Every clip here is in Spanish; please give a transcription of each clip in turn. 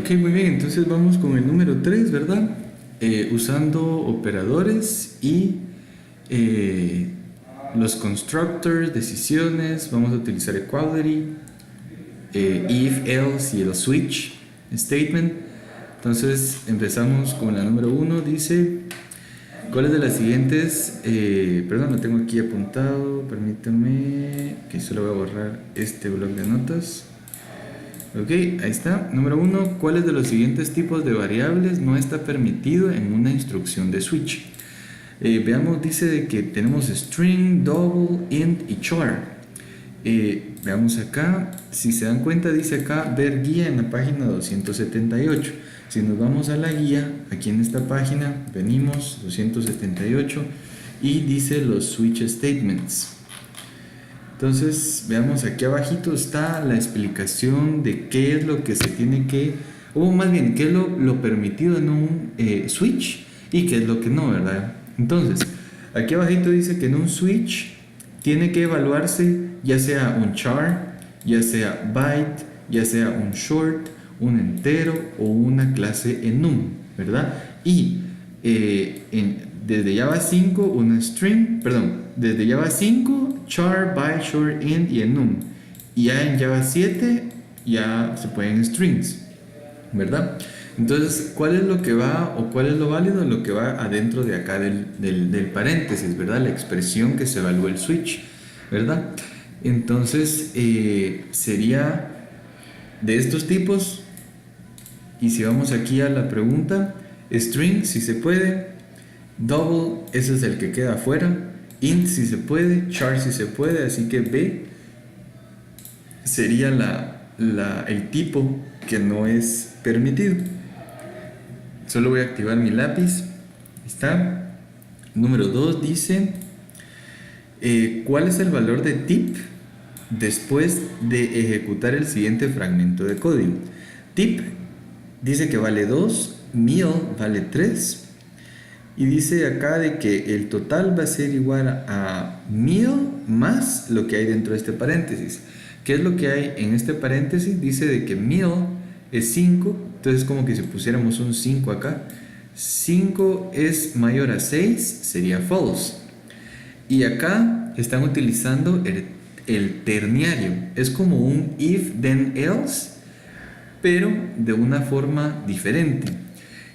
Ok, muy bien, entonces vamos con el número 3, ¿verdad? Usando operadores y eh, los constructors, decisiones, vamos a utilizar equality, if, else y el switch statement. Entonces empezamos con la número 1, dice, ¿cuáles de las siguientes, perdón, lo tengo aquí apuntado, permítame, que solo voy a borrar este bloc de notas. Ok, ahí está. Número 1, ¿cuáles de los siguientes tipos de variables no está permitido en una instrucción de switch? Veamos, dice de que tenemos string, double, int y char. Veamos acá, si se dan cuenta dice acá ver guía en la página 278. Si nos vamos a la guía, aquí en esta página, venimos 278 y dice los switch statements. Entonces, veamos aquí abajito está la explicación de qué es lo que se tiene que, o más bien, qué es lo permitido en un switch y qué es lo que no, ¿verdad? Entonces, aquí abajito dice que en un switch tiene que evaluarse ya sea un char, ya sea byte, ya sea un short, un entero o una clase enum, ¿verdad? Y desde Java 5 una string, desde Java 5 char, byte, short, int y enum. Y ya en Java 7 ya se pueden strings, ¿verdad? Entonces, ¿cuál es lo que va o cuál es lo válido? Lo que va adentro de acá del paréntesis, ¿verdad? La expresión que se evalúa el switch, ¿verdad? Entonces, sería de estos tipos. Y si vamos aquí a la pregunta, string si se puede, double ese es el que queda afuera, int si se puede, char si se puede, así que B sería el tipo que no es permitido. Solo voy a activar mi lápiz. Ahí está. Número 2 dice ¿cuál es el valor de tip después de ejecutar el siguiente fragmento de código? Tip dice que vale 2, meal vale 3 y dice acá de que el total va a ser igual a meal más lo que hay dentro de este paréntesis. ¿Qué es lo que hay en este paréntesis? Dice de que meal es 5, entonces como que si pusiéramos un 5 acá, 5 es mayor a 6, sería false. Y acá están utilizando el terniario, es como un if then else, pero de una forma diferente.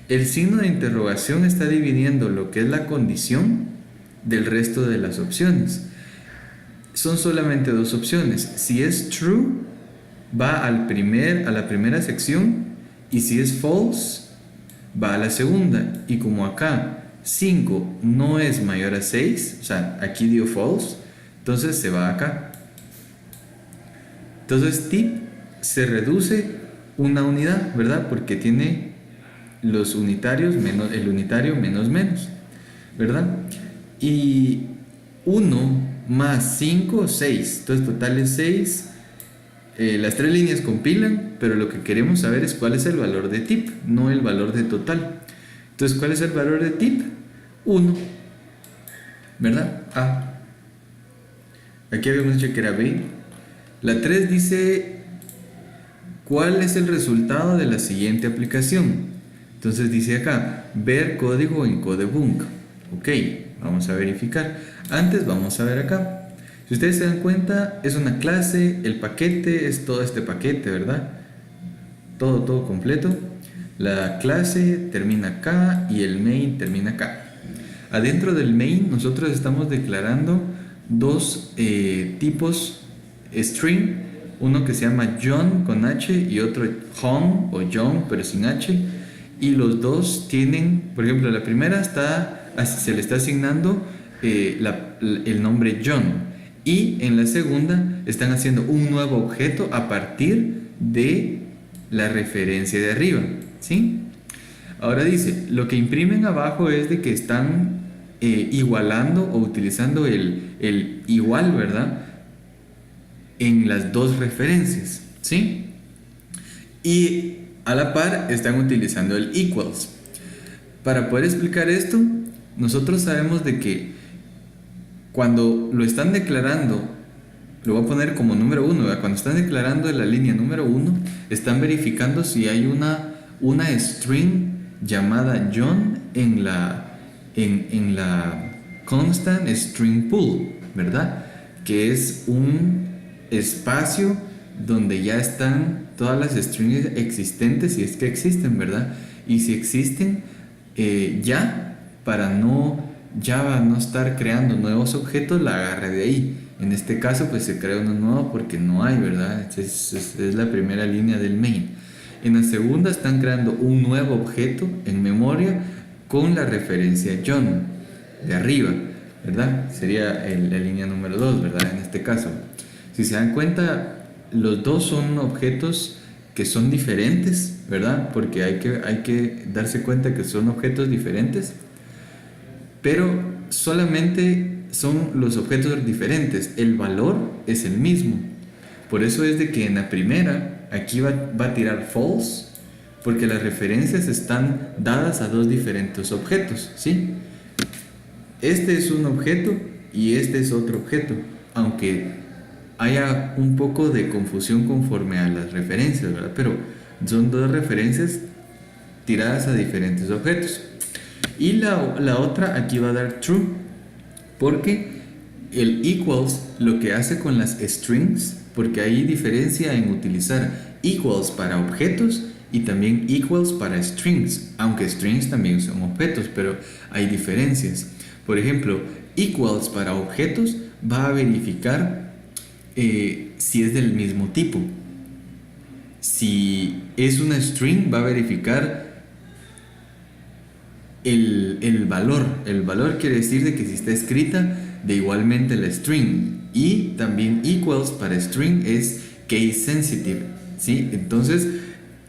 El signo de interrogación está dividiendo lo que es la condición del resto de las opciones. Son solamente dos opciones. Si es true, va a la primera sección, y si es false, va a la segunda. Y como acá 5 no es mayor a 6, o sea, aquí dio false, entonces se va acá. Entonces tip se reduce una unidad, ¿verdad? Porque tiene los unitarios menos el unitario menos, ¿verdad? Y 1 más 5, 6. Entonces total es 6. Las tres líneas compilan, pero lo que queremos saber es cuál es el valor de tip, no el valor de total. Entonces, ¿cuál es el valor de tip? 1, ¿verdad? A. Aquí habíamos dicho que era B. La 3 dice ¿cuál es el resultado de la siguiente aplicación? Entonces dice acá, ver código en Codebunk. Ok, vamos a verificar. Antes vamos a ver acá. Si ustedes se dan cuenta, es una clase, el paquete es todo este paquete, ¿verdad? Todo completo. La clase termina acá y el main termina acá. Adentro del main nosotros estamos declarando dos tipos string, uno que se llama John con H y otro Home o John pero sin H, y los dos tienen, por ejemplo, la primera se le está asignando el nombre John, y en la segunda están haciendo un nuevo objeto a partir de la referencia de arriba, ¿sí? Ahora dice, lo que imprimen abajo es de que están igualando o utilizando el igual, ¿verdad? En las dos referencias, ¿sí? Y a la par están utilizando el equals. Para poder explicar esto, nosotros sabemos de que cuando lo están declarando, lo voy a poner como número 1, ¿verdad? Cuando están declarando en la línea número 1, están verificando si hay una una string llamada John en la constant string pool, ¿verdad? Que es un espacio donde ya están todas las strings existentes, si es que existen, ¿verdad? Y si existen, para no Java no estar creando nuevos objetos, la agarra de ahí. En este caso, pues se crea uno nuevo porque no hay, ¿verdad? Es la primera línea del main. En la segunda están creando un nuevo objeto en memoria con la referencia John de arriba, ¿verdad? Sería la línea número 2, ¿verdad? En este caso. Si se dan cuenta, los dos son objetos que son diferentes, ¿verdad? Porque hay que darse cuenta que son objetos diferentes, pero solamente son los objetos diferentes, el valor es el mismo. Por eso es de que en la primera aquí va a tirar false, porque las referencias están dadas a dos diferentes objetos, ¿sí? Este es un objeto y este es otro objeto, aunque haya un poco de confusión conforme a las referencias, ¿verdad? Pero son dos referencias tiradas a diferentes objetos. Y la otra aquí va a dar true, porque el equals lo que hace con las strings, porque hay diferencia en utilizar equals para objetos y también equals para strings, aunque strings también son objetos, pero hay diferencias. Por ejemplo, equals para objetos va a verificar si es del mismo tipo. Si es una string, va a verificar el valor. El valor quiere decir de que si está escrita de igualmente la string. Y también equals para string es case sensitive, ¿sí? Entonces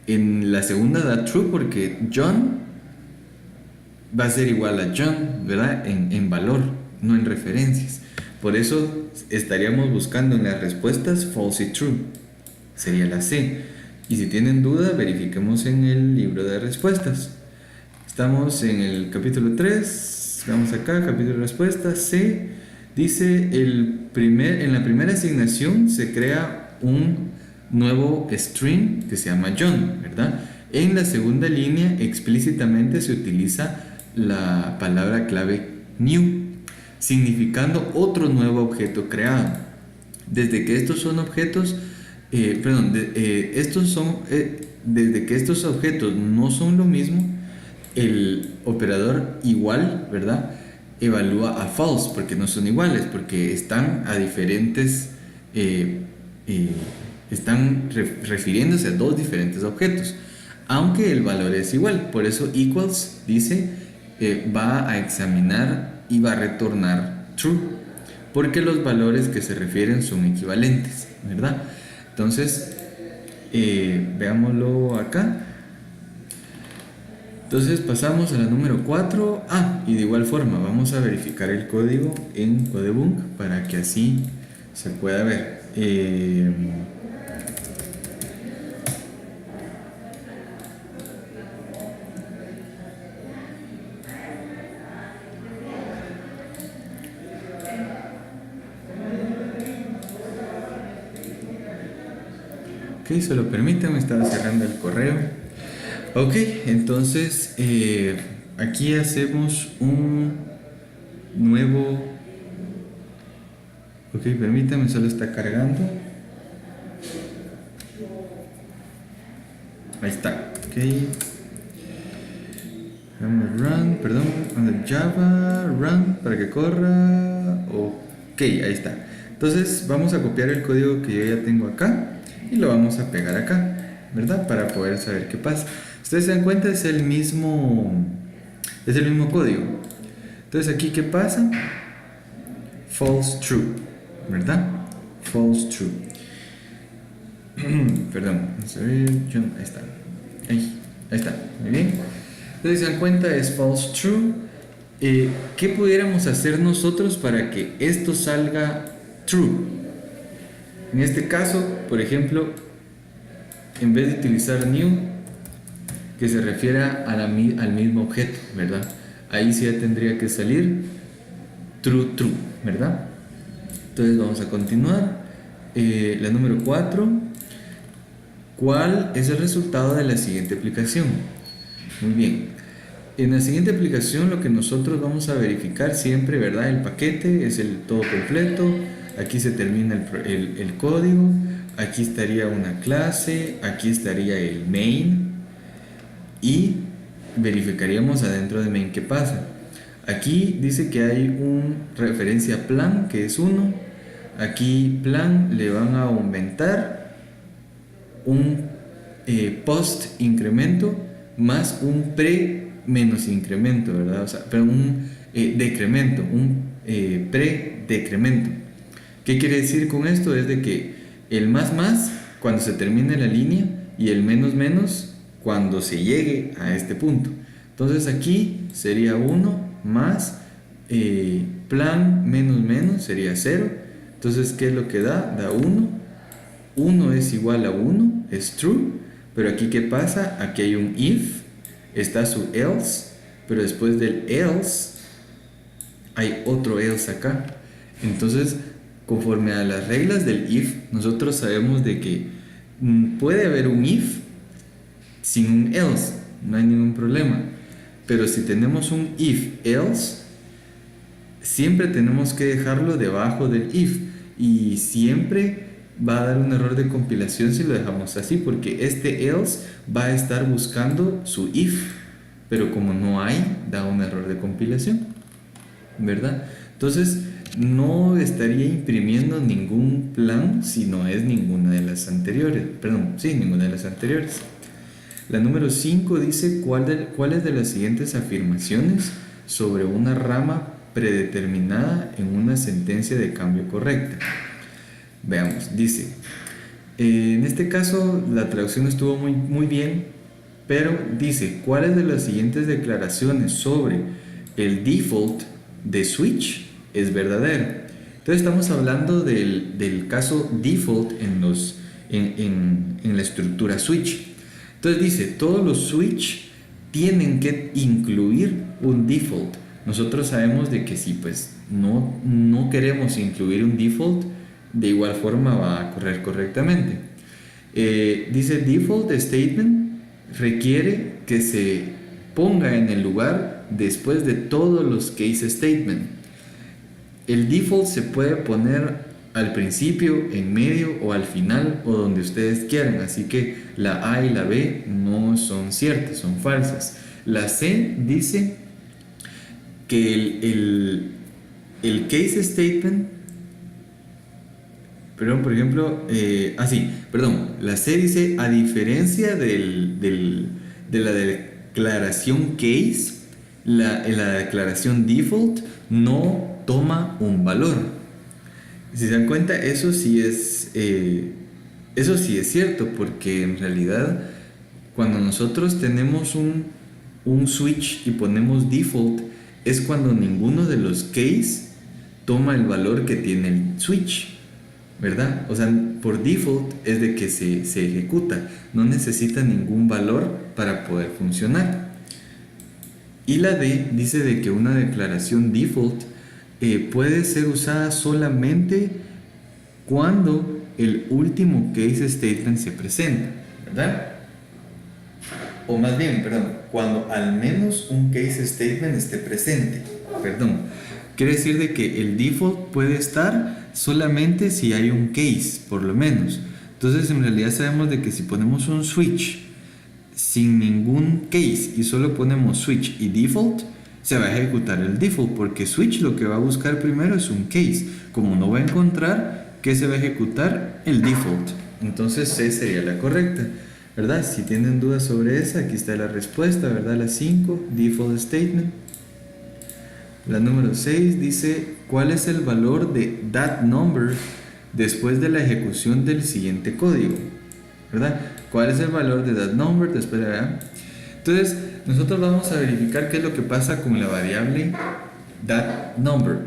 en la segunda da true porque John va a ser igual a John, ¿verdad? En valor, no en referencias. Por eso estaríamos buscando en las respuestas false y true. Sería la C. Y si tienen duda, verifiquemos en el libro de respuestas. Estamos en el capítulo 3, vamos acá, capítulo de respuestas, C, dice en la primera asignación se crea un nuevo string que se llama John, ¿verdad? En la segunda línea explícitamente se utiliza la palabra clave new, significando otro nuevo objeto creado. Desde que estos son objetos, desde que estos objetos no son lo mismo, el operador igual, ¿verdad? Evalúa a false porque no son iguales, porque están a diferentes, están refiriéndose a dos diferentes objetos, aunque el valor es igual. Por eso equals dice va a examinar y va a retornar true, porque los valores que se refieren son equivalentes, ¿verdad? Entonces veámoslo acá. Entonces pasamos a la número 4. Y de igual forma vamos a verificar el código en Codebunk para que así se pueda ver. Ok, solo permítanme, estaba cerrando el correo. Ok, entonces aquí hacemos un nuevo. Ok, permítame, solo está cargando. Ahí está. Ok. Vamos run, perdón, Java run para que corra. Ok, ahí está. Entonces vamos a copiar el código que yo ya tengo acá y lo vamos a pegar acá, ¿verdad? Para poder saber qué pasa. Ustedes se dan cuenta, es el mismo código. Entonces aquí, ¿qué pasa? False true, ¿verdad? False true. Perdón, vamos a ver, ahí está. Ahí está, muy bien. Entonces se dan cuenta, es false true. ¿Qué pudiéramos hacer nosotros para que esto salga true? En este caso, por ejemplo, en vez de utilizar new, que se refiere al mismo objeto, ¿verdad? Ahí sí ya tendría que salir true, ¿verdad? Entonces vamos a continuar. La número 4. ¿cuál es el resultado de la siguiente aplicación? Muy bien. En la siguiente aplicación lo que nosotros vamos a verificar siempre, ¿verdad? El paquete es el todo completo. Aquí se termina el código. Aquí estaría una clase. Aquí estaría el main. Y verificaríamos adentro de main qué pasa. Aquí dice que hay un referencia plan que es 1. Aquí plan le van a aumentar un post incremento más un pre menos incremento, ¿verdad? O sea, pero un decremento, un pre decremento. ¿Qué quiere decir con esto? Es de que el más cuando se termine la línea y el menos cuando se llegue a este punto. Entonces aquí sería 1 más plan menos sería 0. Entonces, ¿qué es lo que da? Da 1. 1 es igual a 1, es true. Pero aquí, ¿qué pasa? Aquí hay un if, está su else, pero después del else hay otro else acá. Entonces, conforme a las reglas del if, nosotros sabemos de que puede haber un if sin un else, no hay ningún problema. Pero si tenemos un if else, siempre tenemos que dejarlo debajo del if, y siempre va a dar un error de compilación si lo dejamos así, porque este else va a estar buscando su if, pero como no hay, da un error de compilación, ¿verdad? Entonces no estaría imprimiendo ningún plan si no es ninguna de las anteriores. Ninguna de las anteriores. La número 5 dice cuáles de las siguientes afirmaciones sobre una rama predeterminada en una sentencia de cambio correcta. Veamos, dice, en este caso la traducción estuvo muy bien, pero dice, ¿cuáles de las siguientes declaraciones sobre el default de switch es verdadero? Entonces estamos hablando del caso default en la estructura switch. Entonces dice, todos los switch tienen que incluir un default. Nosotros sabemos de que si pues no queremos incluir un default, de igual forma va a correr correctamente. Dice default statement requiere que se ponga en el lugar después de todos los case statement. El default se puede poner al principio, en medio o al final o donde ustedes quieran, así que la A y la B no son ciertas, son falsas. La C dice que el case statement, por ejemplo, la C dice, a diferencia de la declaración case, la declaración default no toma un valor. Si se dan cuenta, eso sí es cierto, porque en realidad cuando nosotros tenemos un switch y ponemos default, es cuando ninguno de los case toma el valor que tiene el switch, ¿verdad? O sea, por default es de que se ejecuta, no necesita ningún valor para poder funcionar. Y la D dice de que una declaración default puede ser usada solamente cuando el último case statement se presenta, ¿verdad? O más bien, cuando al menos un case statement esté presente, Quiere decir de que el default puede estar solamente si hay un case, por lo menos. Entonces, en realidad sabemos de que si ponemos un switch sin ningún case y solo ponemos switch y default, se va a ejecutar el default, porque switch lo que va a buscar primero es un case. Como no va a encontrar, ¿qué se va a ejecutar? El default. Entonces C sería la correcta, ¿verdad? Si tienen dudas sobre esa, aquí está la respuesta, ¿verdad? La 5, default statement. La número 6 dice, ¿cuál es el valor de that number después de la ejecución del siguiente código? ¿Verdad? ¿Cuál es el valor de that number después de la... Entonces, nosotros vamos a verificar qué es lo que pasa con la variable that number.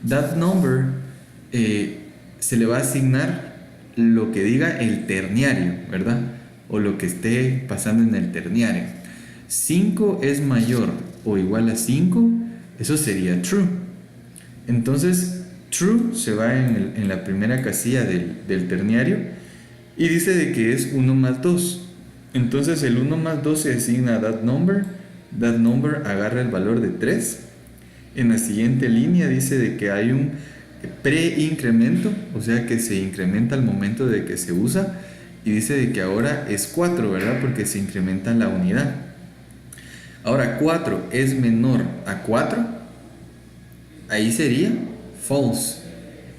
That number se le va a asignar lo que diga el terniario, ¿verdad? O lo que esté pasando en el terniario. 5 es mayor o igual a 5, eso sería true. Entonces, true se va en la primera casilla del terniario, Y dice de que es 1 más 2. Entonces el 1 más 2 se asigna a that number. That number agarra el valor de 3. En la siguiente línea dice de que hay un preincremento, o sea que se incrementa al momento de que se usa. Y dice de que ahora es 4, ¿verdad? Porque se incrementa la unidad. Ahora 4 es menor a 4. Ahí sería false,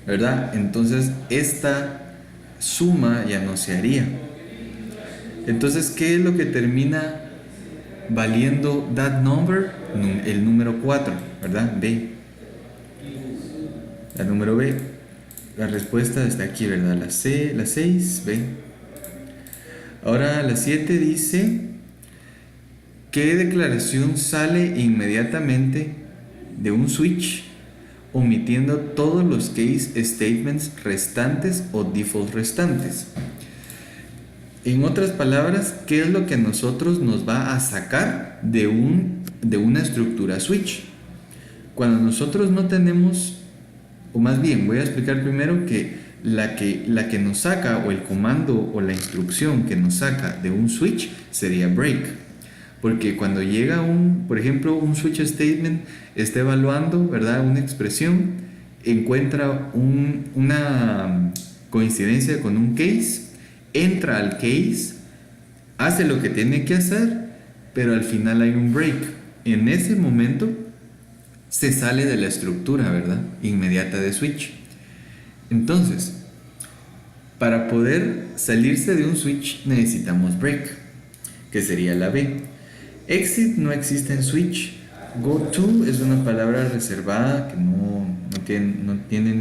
¿verdad? Entonces esta suma ya no se haría. Entonces, ¿qué es lo que termina valiendo that number? El número 4, ¿verdad? B. La número B. La respuesta está aquí, ¿verdad? La 6, B. Ahora la 7 dice: ¿qué declaración sale inmediatamente de un switch omitiendo todos los case statements restantes o default restantes? En otras palabras, ¿qué es lo que a nosotros nos va a sacar de una estructura switch? Cuando nosotros no tenemos, o más bien voy a explicar primero que la que nos saca, o el comando o la instrucción que nos saca de un switch sería break. Porque cuando llega por ejemplo, un switch statement está evaluando, ¿verdad?, una expresión, encuentra una coincidencia con un case, entra al case, hace lo que tiene que hacer, pero al final hay un break. En ese momento se sale de la estructura, ¿verdad?, inmediata de switch. Entonces, para poder salirse de un switch necesitamos break, que sería la B. Exit no existe en switch. Go to es una palabra reservada que no tiene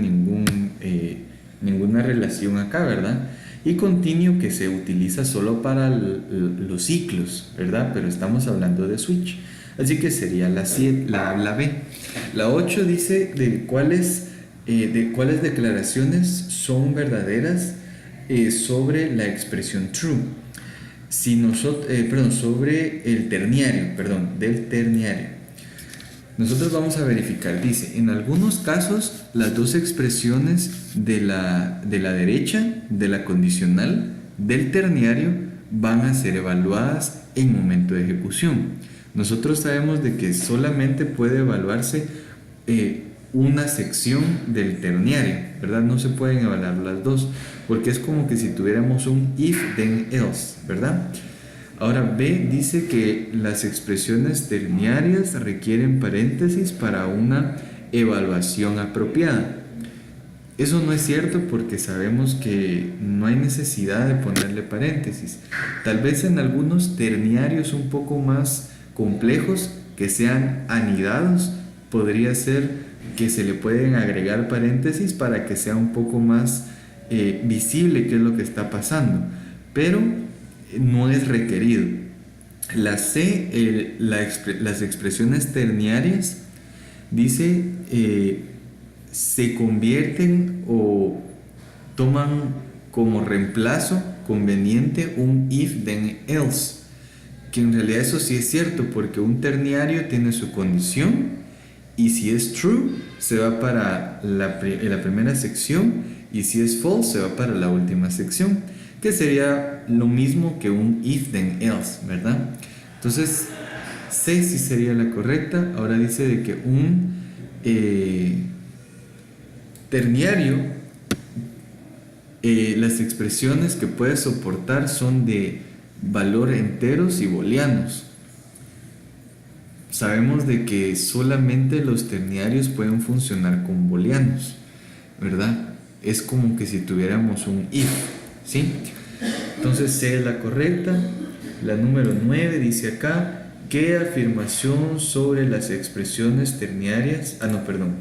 ninguna relación acá, ¿verdad? Y continue, que se utiliza solo para los ciclos, ¿verdad? Pero estamos hablando de switch. Así que sería la B. La 8 dice de cuáles declaraciones son verdaderas sobre la expresión true. Sobre el terniario, del terniario. Nosotros vamos a verificar, dice, en algunos casos las dos expresiones de la derecha, de la condicional, del terniario, van a ser evaluadas en momento de ejecución. Nosotros sabemos de que solamente puede evaluarse una sección del terniario, ¿verdad? No se pueden evaluar las dos, porque es como que si tuviéramos un if then else, ¿verdad? Ahora B dice que las expresiones terniarias requieren paréntesis para una evaluación apropiada. Eso no es cierto, porque sabemos que no hay necesidad de ponerle paréntesis. Tal vez en algunos terniarios un poco más complejos, que sean anidados, podría ser que se le pueden agregar paréntesis para que sea un poco más visible qué es lo que está pasando, pero no es requerido. La C, las expresiones terniarias, dice, se convierten o toman como reemplazo conveniente un if then else, que en realidad eso sí es cierto, porque un terniario tiene su condición, y si es true se va para la primera sección, y si es false se va para la última sección, que sería lo mismo que un if then else, ¿verdad? Entonces C sí sería la correcta. Ahora dice de que un terniario, las expresiones que puede soportar son de valor enteros y booleanos. Sabemos de que solamente los terniarios pueden funcionar con booleanos, ¿verdad? Es como que si tuviéramos un if, ¿sí? Entonces C es la correcta. La número 9 dice acá: ¿qué afirmación sobre las expresiones terniarias? Perdón.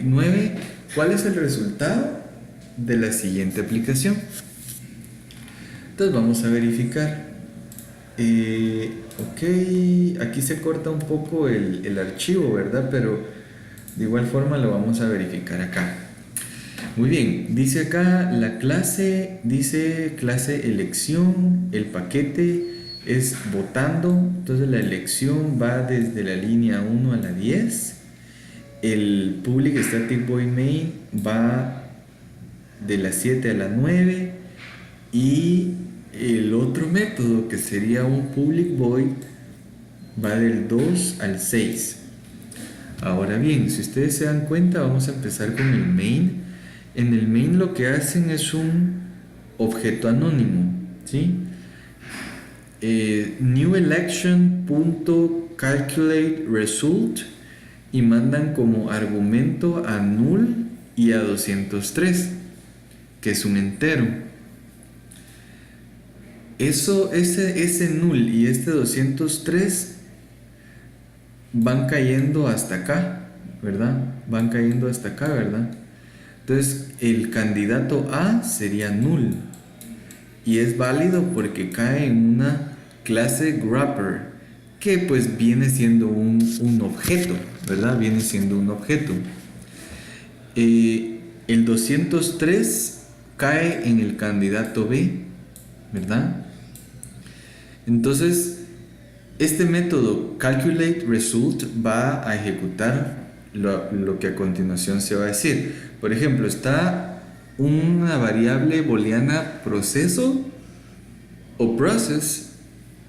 9. ¿Cuál es el resultado de la siguiente aplicación? Entonces vamos a verificar. Aquí se corta un poco el archivo, ¿verdad? Pero de igual forma lo vamos a verificar acá. Muy bien, dice acá la clase, dice clase elección, el paquete es votando, entonces la elección va desde la línea 1 a la 10, el public static void main va de la 7 a la 9, y el otro método, que sería un public void, va del 2 al 6. Ahora bien, si ustedes se dan cuenta, vamos a empezar con el main. En el main lo que hacen es un objeto anónimo, ¿sí? New election.calculate result, y mandan como argumento a null y a 203, que es un entero. Ese null y este 203 van cayendo hasta acá, ¿verdad? Van cayendo hasta acá, ¿verdad? Entonces el candidato A sería null, y es válido porque cae en una clase grapper, que pues viene siendo un objeto, ¿verdad? Viene siendo un objeto. El 203 cae en el candidato B, ¿verdad? Entonces, este método calculate result va a ejecutar lo que a continuación se va a decir. Por ejemplo, está una variable booleana proceso o process,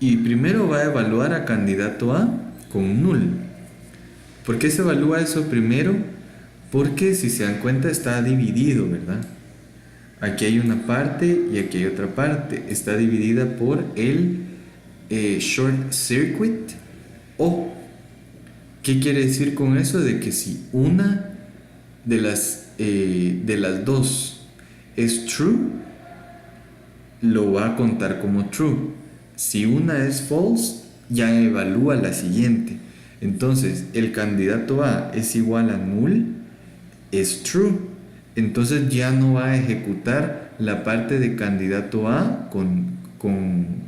y primero va a evaluar a candidato A con null. ¿Por qué se evalúa eso primero? Porque si se dan cuenta está dividido, ¿verdad? Aquí hay una parte y aquí hay otra parte. Está dividida por el short circuit. O, ¿qué quiere decir con eso? De que si una de las dos es true, lo va a contar como true. Si una es false, ya evalúa la siguiente. Entonces, el candidato A es igual a null, es true. Entonces ya no va a ejecutar la parte de candidato A con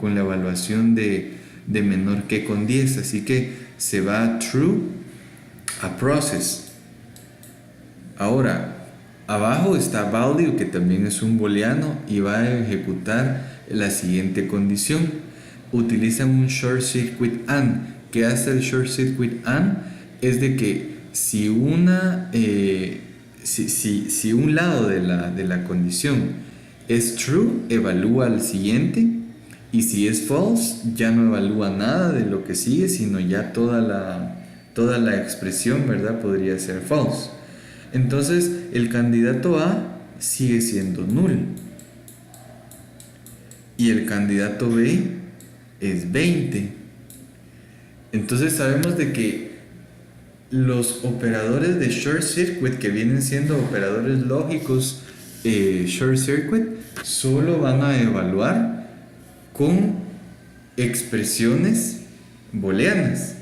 la evaluación de menor que con 10. Así que se va a true a process. Ahora, abajo está value, que también es un booleano, y va a ejecutar la siguiente condición. Utilizan un short circuit AND. ¿Qué hace el short circuit AND? Es de que si un lado de la condición es true, evalúa al siguiente, y si es false, ya no evalúa nada de lo que sigue, sino ya toda la expresión, ¿verdad? Podría ser false. Entonces el candidato A sigue siendo null, y el candidato B es 20. Entonces sabemos de que los operadores de short circuit, que vienen siendo operadores lógicos short circuit, solo van a evaluar con expresiones booleanas,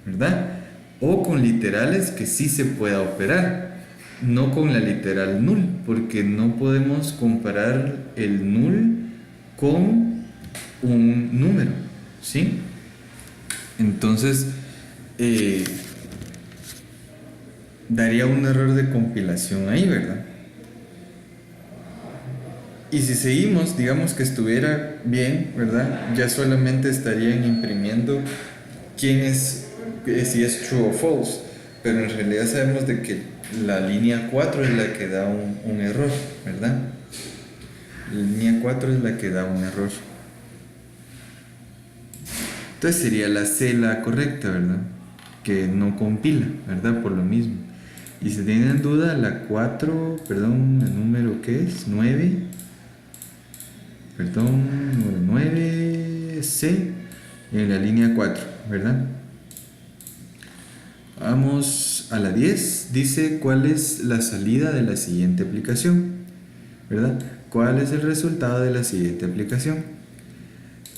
¿verdad? O con literales que sí se pueda operar, no con la literal null, porque no podemos comparar el null con un número, ¿sí? Entonces daría un error de compilación ahí, ¿verdad? Y si seguimos, digamos que estuviera bien, ¿verdad? Ya solamente estarían imprimiendo si es true o false, pero en realidad sabemos de que la línea 4 es la que da un error, ¿verdad? La línea 4 es la que da un error. Entonces sería la C la correcta, ¿verdad? Que no compila, ¿verdad? Por lo mismo. Y si tienen duda, la 4, perdón, el número ¿qué es? 9, perdón, número 9, C, en la línea 4, ¿verdad? Vamos a la 10. Dice cuál es la salida de la siguiente aplicación, ¿verdad? ¿Cuál es el resultado de la siguiente aplicación?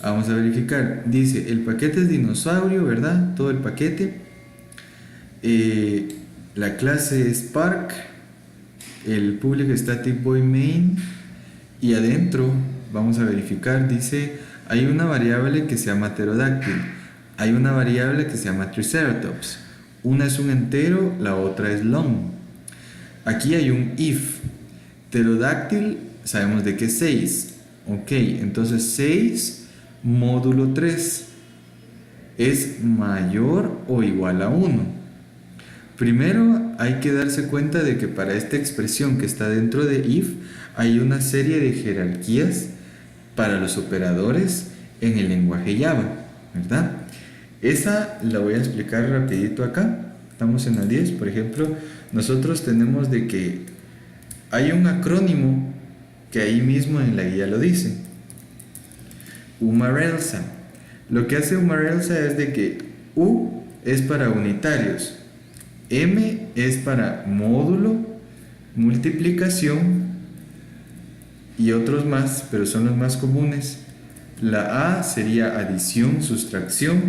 Vamos a verificar. Dice, el paquete es dinosaurio, ¿verdad? Todo el paquete. La clase es Park. El public static void main. Y adentro, vamos a verificar, dice, hay una variable que se llama pterodáctil. Hay una variable que se llama triceratops. Una es un entero, la otra es long. Aquí hay un if. Pterodáctil, sabemos de qué es 6. Ok, entonces 6 módulo 3 es mayor o igual a 1. Primero hay que darse cuenta de que para esta expresión que está dentro de if hay una serie de jerarquías para los operadores en el lenguaje Java, ¿verdad? Esa la voy a explicar rapidito acá. Estamos en la 10, por ejemplo, nosotros tenemos de que hay un acrónimo que ahí mismo en la guía lo dice, UMARELSA. Lo que hace UMARELSA es de que U es para unitarios, M es para módulo, multiplicación y otros más, pero son los más comunes. La A sería adición, sustracción,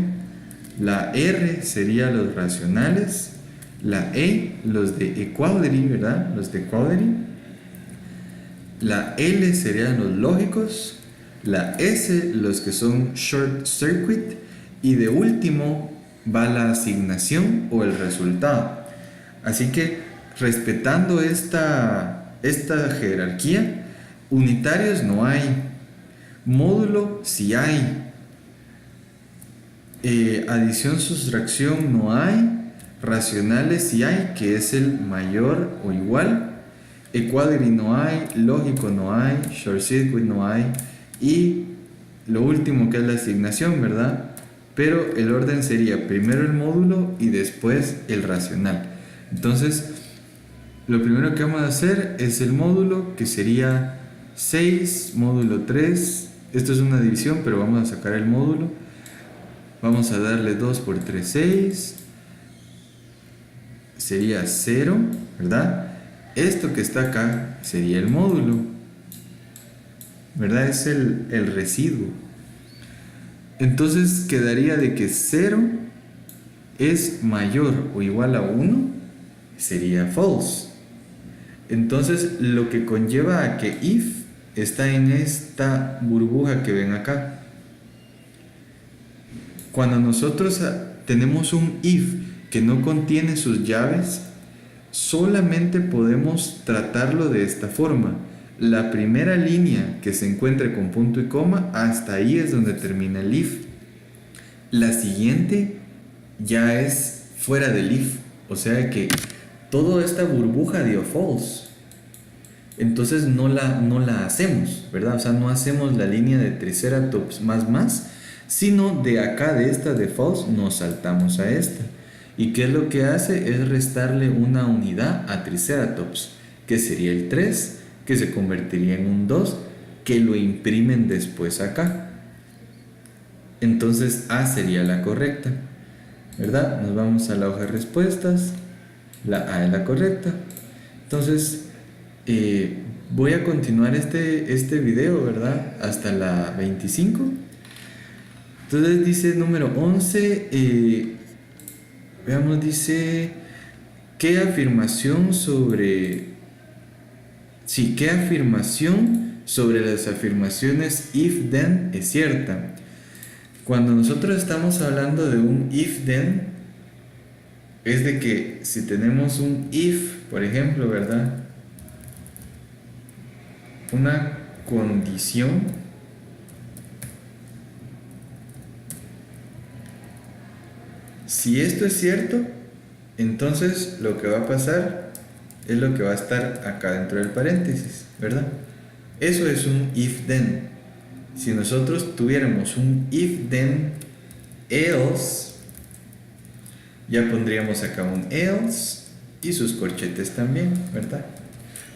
la R sería los racionales, la E los de equality, ¿verdad? Los de equality, la L serían los lógicos, la S los que son short circuit y de último va la asignación o el resultado. Así que respetando esta jerarquía, unitarios no hay, módulo sí hay, adición, sustracción no hay, racionales sí hay, que es el mayor o igual, equality no hay, lógico no hay, short circuit no hay, y lo último que es la asignación, ¿verdad? Pero el orden sería primero el módulo y después el racional. Entonces, lo primero que vamos a hacer es el módulo, que sería 6, módulo 3. Esto es una división, pero vamos a sacar el módulo. Vamos a darle 2 por 3, 6. Sería 0, ¿verdad? Esto que está acá sería el módulo, ¿verdad? Es el residuo. Entonces quedaría de que 0 es mayor o igual a 1, sería false. Entonces lo que conlleva a que if está en esta burbuja que ven acá. Cuando nosotros tenemos un if que no contiene sus llaves, solamente podemos tratarlo de esta forma. La primera línea que se encuentre con punto y coma, hasta ahí es donde termina el if. La siguiente ya es fuera del if, o sea que toda esta burbuja dio false. Entonces no la hacemos, ¿verdad? O sea, no hacemos la línea de Triceratops más, sino de acá, de esta de false, nos saltamos a esta. ¿Y qué es lo que hace? Es restarle una unidad a Triceratops, que sería el 3, que se convertiría en un 2, que lo imprimen después acá. Entonces A sería la correcta, ¿verdad? Nos vamos a la hoja de respuestas, la A es la correcta. Entonces voy a continuar este video, ¿verdad? Hasta la 25. Entonces dice número 11, veamos, dice, ¿qué afirmación sobre las afirmaciones if-then es cierta? Cuando nosotros estamos hablando de un if-then, es de que si tenemos un if, por ejemplo, ¿verdad? Una condición si esto es cierto, entonces lo que va a pasar es lo que va a estar acá dentro del paréntesis, ¿verdad? Eso es un if-then. Si nosotros tuviéramos un if-then else, ya pondríamos acá un else y sus corchetes también, ¿verdad?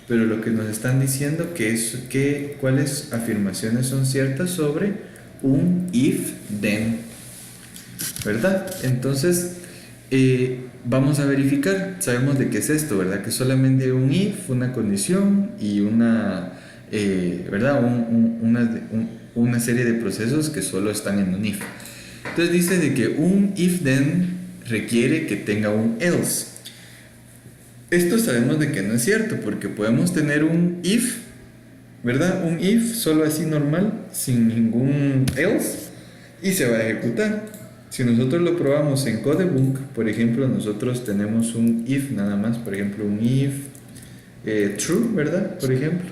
Pero lo que nos están diciendo que cuáles afirmaciones son ciertas sobre un if-then, ¿verdad? Entonces vamos a verificar. Sabemos de qué es esto, ¿verdad? Que solamente un if, una condición y una ¿verdad? Una serie de procesos que solo están en un if. Entonces dice de que un if-then requiere que tenga un else. Esto sabemos de que no es cierto, porque podemos tener un if, ¿verdad? Un if solo así normal, sin ningún else, y se va a ejecutar. Si nosotros lo probamos en Codebug, por ejemplo, nosotros tenemos un if nada más, por ejemplo, un if true, ¿verdad? Por ejemplo.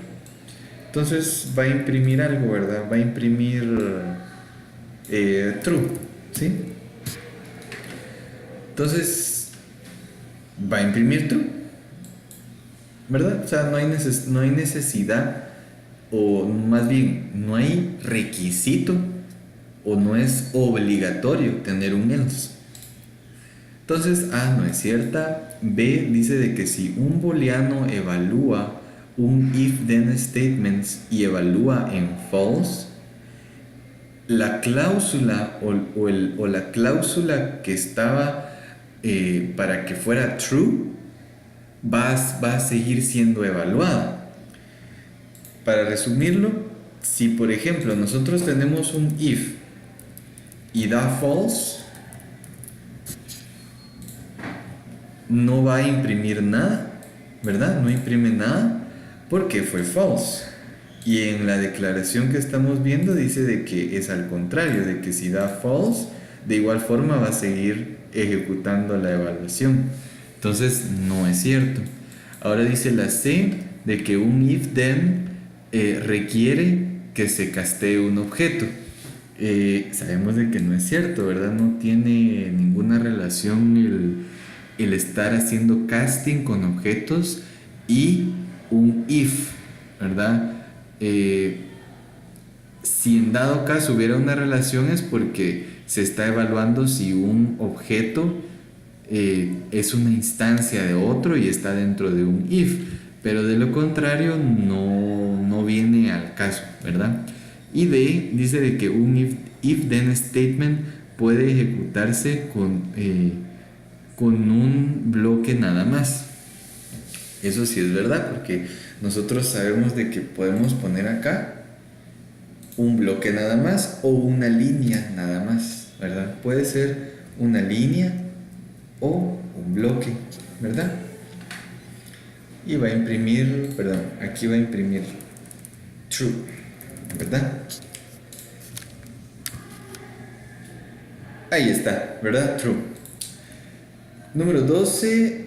Entonces va a imprimir algo, ¿verdad? Va a imprimir true, ¿sí? Entonces, va a imprimir true, ¿verdad? O sea, no hay necesidad, o más bien, no hay requisito, o no es obligatorio tener un else. Entonces, A no es cierta. B dice de que si un booleano evalúa un if-then statements y evalúa en false, la cláusula o la cláusula que estaba para que fuera true va a seguir siendo evaluada. Para resumirlo, si por ejemplo nosotros tenemos un if y da false, no va a imprimir nada, ¿verdad? No imprime nada porque fue false. Y en la declaración que estamos viendo dice de que es al contrario, de que si da false, de igual forma va a seguir ejecutando la evaluación. Entonces no es cierto. Ahora dice la C de que un if-then requiere que se castee un objeto. Sabemos de que no es cierto, ¿verdad? No tiene ninguna relación el estar haciendo casting con objetos y un if, ¿verdad? Si en dado caso hubiera una relación es porque se está evaluando si un objeto es una instancia de otro y está dentro de un if, pero de lo contrario no viene al caso, ¿verdad? Y D dice de que un if-then statement puede ejecutarse con un bloque nada más. Eso sí es verdad, porque nosotros sabemos de que podemos poner acá un bloque nada más o una línea nada más, ¿verdad? Puede ser una línea o un bloque, ¿verdad? Y va a imprimir, perdón, aquí va a imprimir true, ¿verdad? Ahí está, ¿verdad? True. Número 12,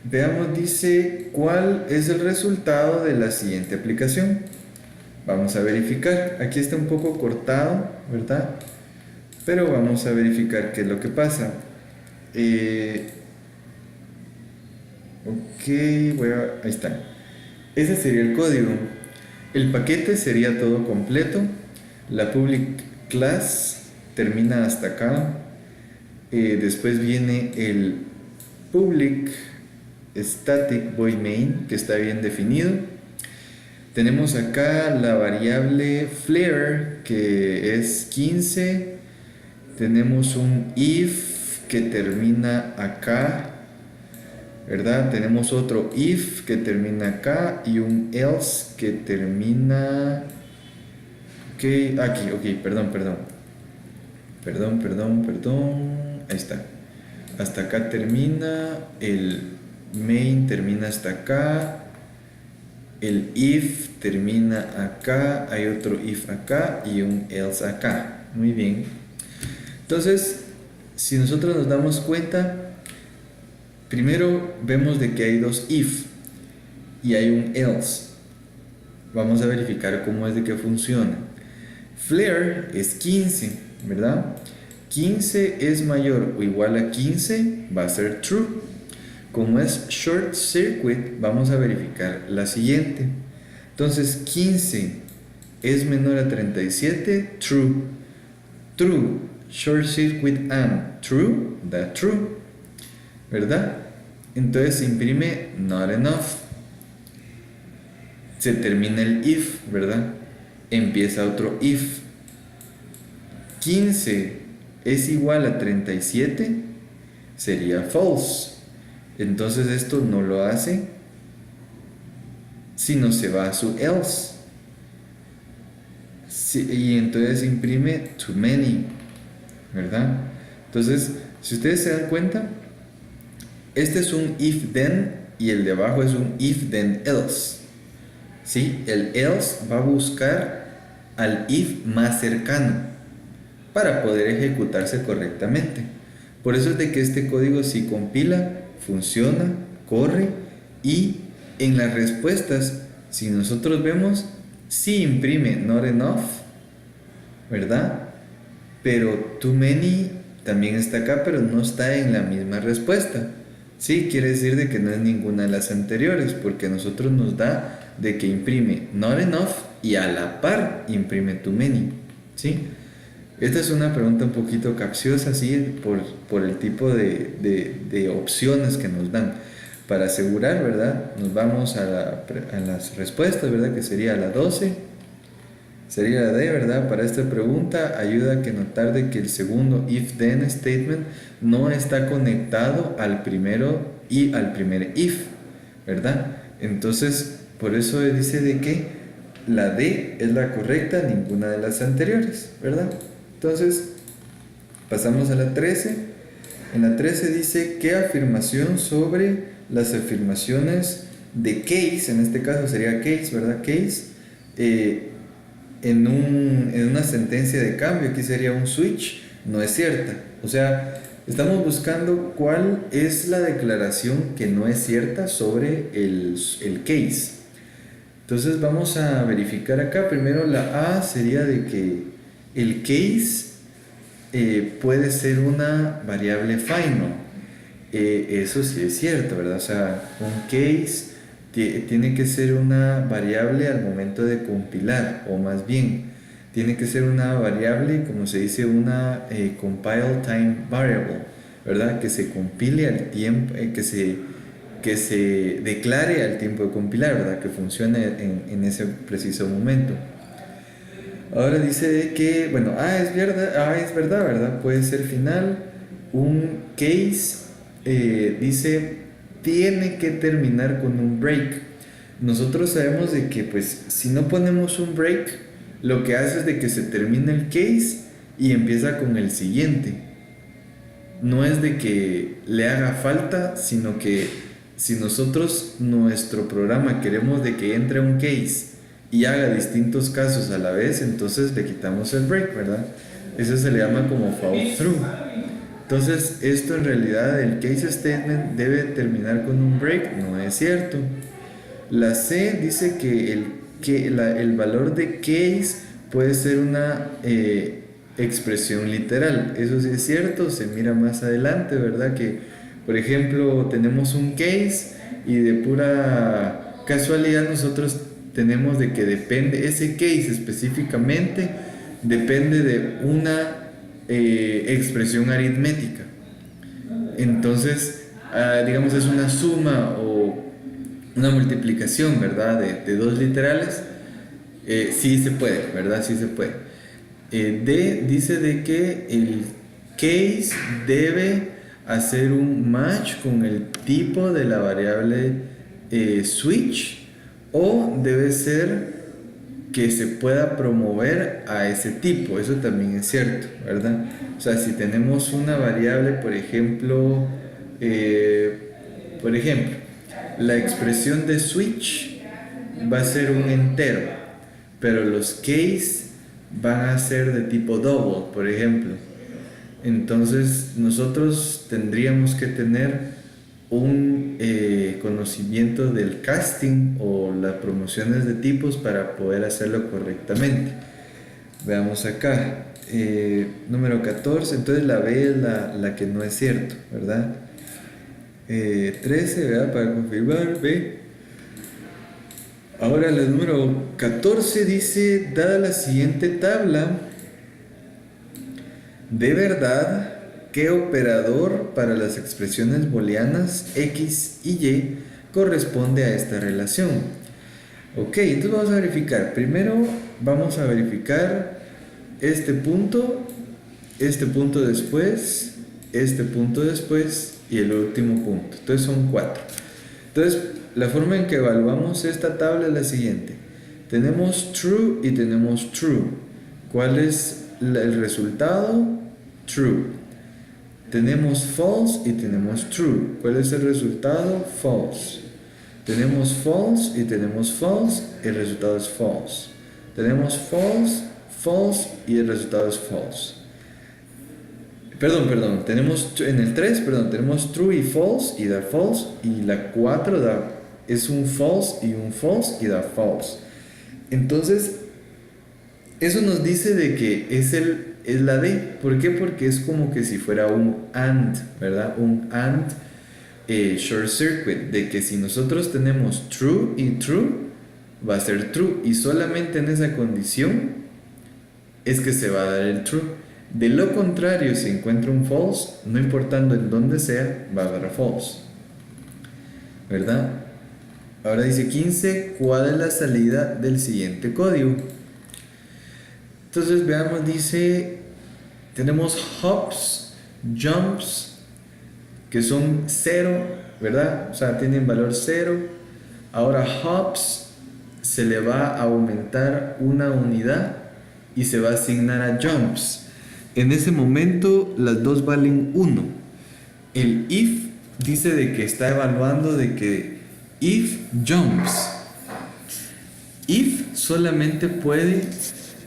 veamos, dice, ¿cuál es el resultado de la siguiente aplicación? Vamos a verificar. Aquí está un poco cortado, ¿verdad? Pero vamos a verificar qué es lo que pasa. Ahí está. Ese sería el código. El paquete sería todo completo. La public class termina hasta acá. Después viene el public static void main, que está bien definido. Tenemos acá la variable flare, que es 15. Tenemos un if que termina acá, ¿verdad? Tenemos otro if que termina acá y un else que termina aquí, perdón, ahí está, hasta acá termina, el main termina hasta acá, el if termina acá, hay otro if acá y un else acá. Muy bien. Entonces, si nosotros nos damos cuenta, primero vemos de que hay dos if y hay un else. Vamos a verificar cómo es de que funciona. Flare es 15, ¿verdad? 15 es mayor o igual a 15, va a ser true. Como es short circuit, vamos a verificar la siguiente. Entonces 15 es menor a 37, true. True, short circuit and true, da true, ¿verdad? Entonces se imprime not enough. Se termina el if, ¿verdad? Empieza otro if. 15 es igual a 37, sería false. Entonces esto no lo hace, sino se va a su else. Y entonces imprime too many, ¿verdad? Entonces, si ustedes se dan cuenta, este es un if then y el de abajo es un if then else. ¿Sí? El else va a buscar al if más cercano para poder ejecutarse correctamente. Por eso es de que este código si compila, funciona, corre, y en las respuestas, si nosotros vemos, sí imprime not enough, ¿verdad? Pero too many también está acá, pero no está en la misma respuesta, Sí, quiere decir de que no es ninguna de las anteriores, porque a nosotros nos da de que imprime not enough y a la par imprime too many. ¿Sí? Esta es una pregunta un poquito capciosa, sí, por el tipo de opciones que nos dan. Para asegurar, ¿verdad? Nos vamos a las respuestas, ¿verdad? Que sería la 12. Sería la D, ¿verdad? Para esta pregunta ayuda a que notar de que el segundo if-then statement no está conectado al primero y al primer if, ¿verdad? Entonces, por eso dice de que la D es la correcta, ninguna de las anteriores, ¿verdad? Entonces, pasamos a la 13. En la 13 dice, ¿qué afirmación sobre las afirmaciones de case, en este caso sería case, ¿verdad? Case, en una sentencia de cambio, aquí sería un switch, no es cierta. O sea, estamos buscando cuál es la declaración que no es cierta sobre el case. Entonces vamos a verificar acá. Primero la A sería de que el case puede ser una variable final. Eso sí es cierto, ¿verdad? O sea, un case tiene que ser una variable al momento de compilar, o más bien, tiene que ser una variable, como se dice, una compile time variable, ¿verdad? Que se compile al tiempo, que se declare al tiempo de compilar, ¿verdad? Que funcione en ese preciso momento. Ahora dice que, bueno, es verdad, ¿verdad? Puede ser final. Un case dice tiene que terminar con un break. Nosotros sabemos de que, pues, si no ponemos un break, lo que hace es de que se termina el case y empieza con el siguiente. No es de que le haga falta, sino que si nosotros, nuestro programa, queremos de que entre un case y haga distintos casos a la vez, entonces le quitamos el break, ¿verdad? Eso se le llama como fall through. Entonces, esto en realidad, el case statement debe terminar con un break, no es cierto. La C dice que el valor de case puede ser una expresión literal. Eso sí es cierto, se mira más adelante, ¿verdad? Que, por ejemplo, tenemos un case y de pura casualidad nosotros tenemos de que depende, ese case específicamente depende de una expresión aritmética. Entonces, digamos, es una suma o una multiplicación, ¿verdad? De dos literales. Sí se puede, ¿verdad? Sí se puede. D dice de que el case debe hacer un match con el tipo de la variable switch, o debe ser que se pueda promover a ese tipo. Eso también es cierto, ¿verdad? O sea, si tenemos una variable, por ejemplo, la expresión de switch va a ser un entero, pero los case van a ser de tipo double, por ejemplo. Entonces nosotros tendríamos que tener un conocimiento del casting o las promociones de tipos para poder hacerlo correctamente. Veamos acá, número 14, entonces la B es la que no es cierto, ¿verdad? 13, ¿verdad? Para confirmar, B. Ahora la número 14 dice, dada la siguiente tabla, de verdad, ¿qué operador para las expresiones booleanas x y y corresponde a esta relación? Ok, entonces vamos a verificar. Primero vamos a verificar este punto después, este punto después y el último punto. Entonces son 4. Entonces, la forma en que evaluamos esta tabla es la siguiente. Tenemos true y tenemos true. ¿Cuál es el resultado? True. Tenemos false y tenemos true. ¿Cuál es el resultado? False. Tenemos false y tenemos false. El resultado es false. Tenemos false, false y el resultado es false. Perdón. Tenemos en el 3, tenemos true y false y da false. Y la 4 es un false y un false y da false. Entonces, eso nos dice de que es la D. ¿Por qué? Porque es como que si fuera un AND, ¿verdad? Un AND short circuit, de que si nosotros tenemos true y true, va a ser true, y solamente en esa condición es que se va a dar el true. De lo contrario, si encuentra un false, no importando en dónde sea, va a dar false, ¿verdad? Ahora dice 15, ¿cuál es la salida del siguiente código? Entonces veamos, dice, tenemos hops, jumps, que son 0, ¿verdad? O sea, tienen valor 0. Ahora hops se le va a aumentar una unidad y se va a asignar a jumps. En ese momento las dos valen 1. El if dice de que está evaluando de que if jumps. If solamente puede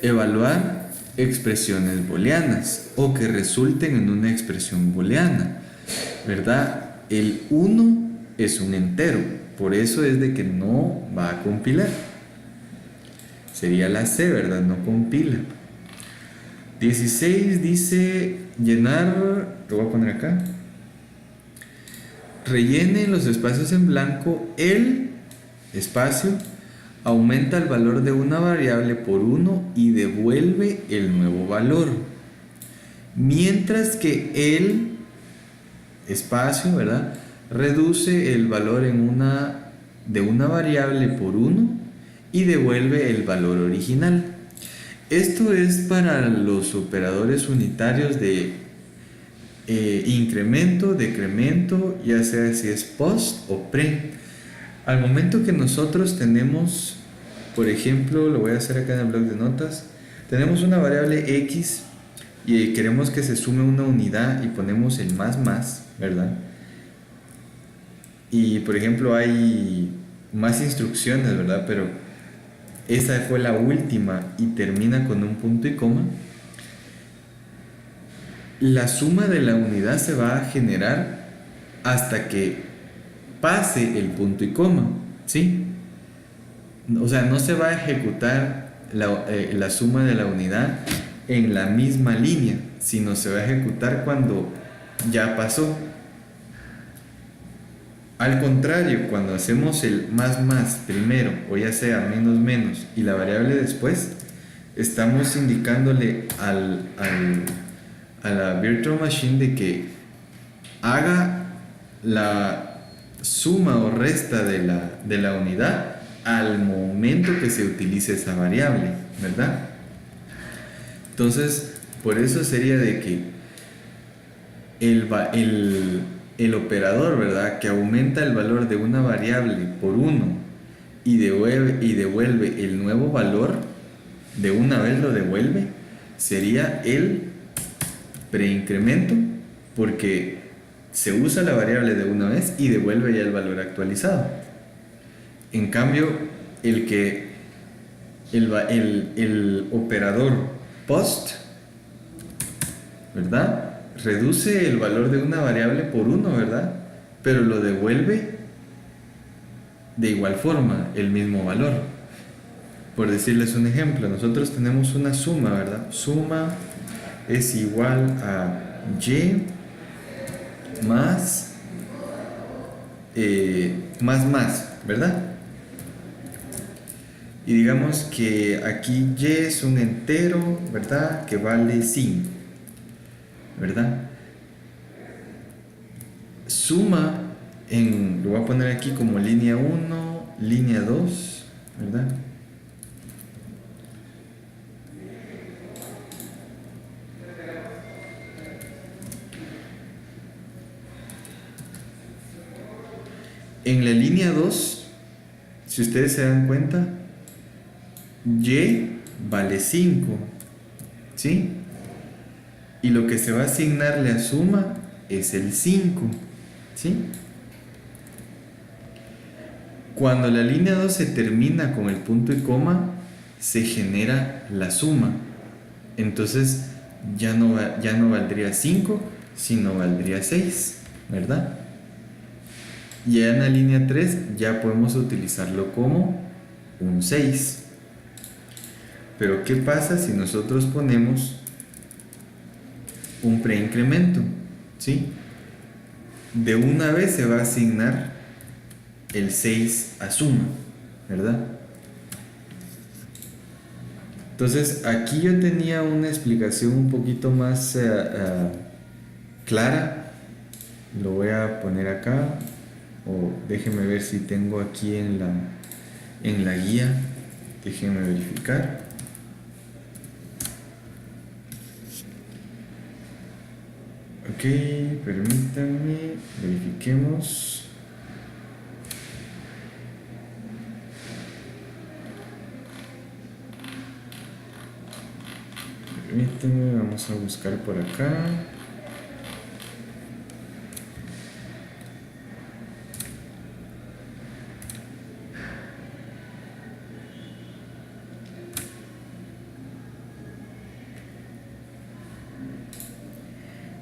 evaluar expresiones booleanas o que resulten en una expresión booleana, ¿verdad? El 1 es un entero, por eso es de que no va a compilar. Sería la C, ¿verdad? No compila. 16 dice llenar, lo voy a poner acá. Rellene los espacios en blanco. El espacio aumenta el valor de una variable por 1 y devuelve el nuevo valor. Mientras que el espacio, ¿verdad?, reduce el valor de una variable por 1 y devuelve el valor original. Esto es para los operadores unitarios de incremento, decremento, ya sea si es post o pre. Al momento que nosotros tenemos, por ejemplo, lo voy a hacer acá en el bloc de notas, tenemos una variable x y queremos que se sume una unidad y ponemos el más, ¿verdad? Y por ejemplo hay más instrucciones, ¿verdad? Pero esa fue la última y termina con un punto y coma. La suma de la unidad se va a generar hasta que pase el punto y coma, ¿sí? O sea, no se va a ejecutar la suma de la unidad en la misma línea, sino se va a ejecutar cuando ya pasó. Al contrario, cuando hacemos el más primero, o ya sea menos y la variable después, estamos indicándole a la virtual machine de que haga la suma o resta de la unidad al momento que se utilice esa variable, ¿verdad? Entonces, por eso sería de que el operador, ¿verdad?, que aumenta el valor de una variable por 1 y devuelve el nuevo valor, de una vez lo devuelve, sería el preincremento, porque se usa la variable de una vez y devuelve ya el valor actualizado. En cambio, el operador post, ¿verdad?, reduce el valor de una variable por 1, ¿verdad?, pero lo devuelve de igual forma, el mismo valor. Por decirles un ejemplo, nosotros tenemos una suma, ¿verdad? Suma es igual a y más, ¿verdad? Y digamos que aquí y es un entero, ¿verdad?, que vale 5, ¿verdad? Suma lo voy a poner aquí como línea 1, línea 2, ¿verdad? En la línea 2, si ustedes se dan cuenta, y vale 5, ¿sí? Y lo que se va a asignarle a suma es el 5, ¿sí? Cuando la línea 2 se termina con el punto y coma, se genera la suma. Entonces ya no valdría 5, sino valdría 6, ¿verdad? Y en la línea 3 ya podemos utilizarlo como un 6. Pero ¿qué pasa si nosotros ponemos un preincremento? ¿Sí? de una vez se va a asignar el 6 a suma, ¿verdad? Entonces aquí yo tenía una explicación un poquito más clara. Lo voy a poner acá, o déjenme ver si tengo aquí en la guía. Déjenme verificar. Ok, permítanme, verifiquemos. Permítanme, vamos a buscar por acá.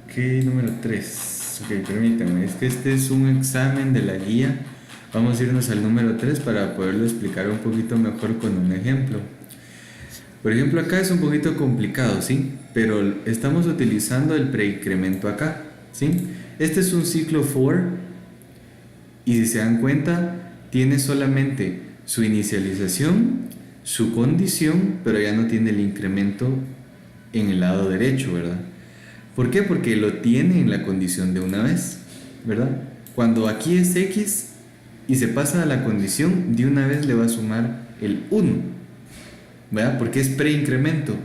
Ok, número 3. Ok, permítanme, es que este es un examen de la guía. Vamos a irnos al número 3 para poderlo explicar un poquito mejor con un ejemplo. Por ejemplo, acá es un poquito complicado, ¿sí? Pero estamos utilizando el preincremento acá, ¿sí? Este es un ciclo for, y si se dan cuenta, tiene solamente su inicialización, su condición, pero ya no tiene el incremento en el lado derecho, ¿verdad? ¿Por qué? Porque lo tiene en la condición de una vez, ¿verdad? Cuando aquí es x y se pasa a la condición, de una vez le va a sumar el 1, ¿verdad? Porque es preincremento,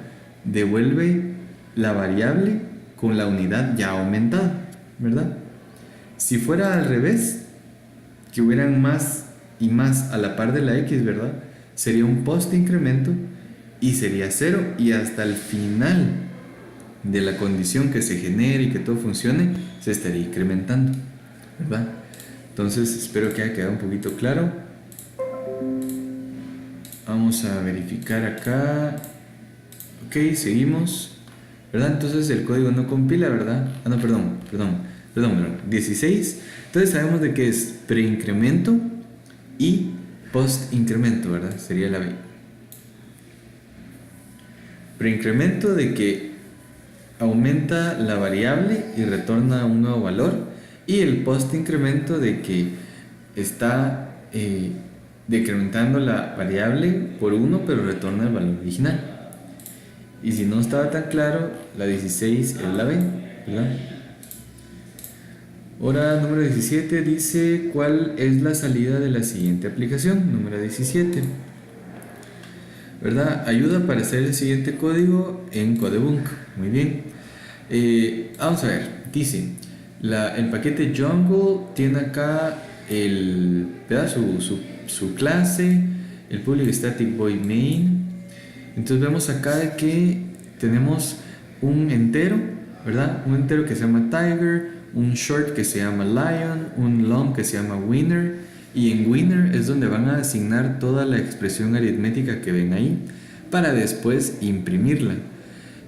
devuelve la variable con la unidad ya aumentada, ¿verdad? Si fuera al revés, que hubieran más y más a la par de la x, ¿verdad? Sería un post incremento y sería 0, y hasta el final de la condición que se genere y que todo funcione, se estaría incrementando, ¿verdad? Entonces espero que haya quedado un poquito claro. Vamos a verificar acá. Ok, seguimos, ¿verdad? Entonces el código no compila, ¿verdad? Ah, no, perdón, 16. Entonces sabemos de que es preincremento y post incremento, ¿verdad? Sería la B. Preincremento de que aumenta la variable y retorna un nuevo valor, y el post incremento de que está decrementando la variable por 1 pero retorna el valor original. Y si no estaba tan claro, la 16 es la B, ¿verdad? Ahora, número 17 dice: ¿cuál es la salida de la siguiente aplicación? Número 17, ¿verdad? Ayuda para hacer el siguiente código en Codebunk. Muy bien. Vamos a ver. Dice: el paquete Jungle tiene acá su clase, el public static void main. Entonces vemos acá de que tenemos un entero, ¿verdad? Un entero que se llama tiger, un short que se llama lion, un long que se llama winner, y en winner es donde van a asignar toda la expresión aritmética que ven ahí para después imprimirla.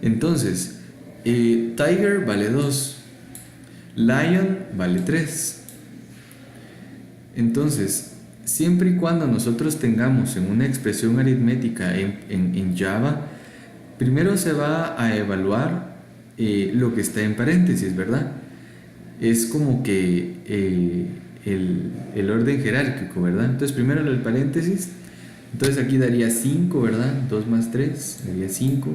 Entonces, tiger vale 2, lion vale 3. Entonces, siempre y cuando nosotros tengamos en una expresión aritmética en Java, primero se va a evaluar lo que está en paréntesis, ¿verdad? Es como que el orden jerárquico, ¿verdad? Entonces primero el paréntesis, entonces aquí daría 5, ¿verdad? 2 más 3 daría 5.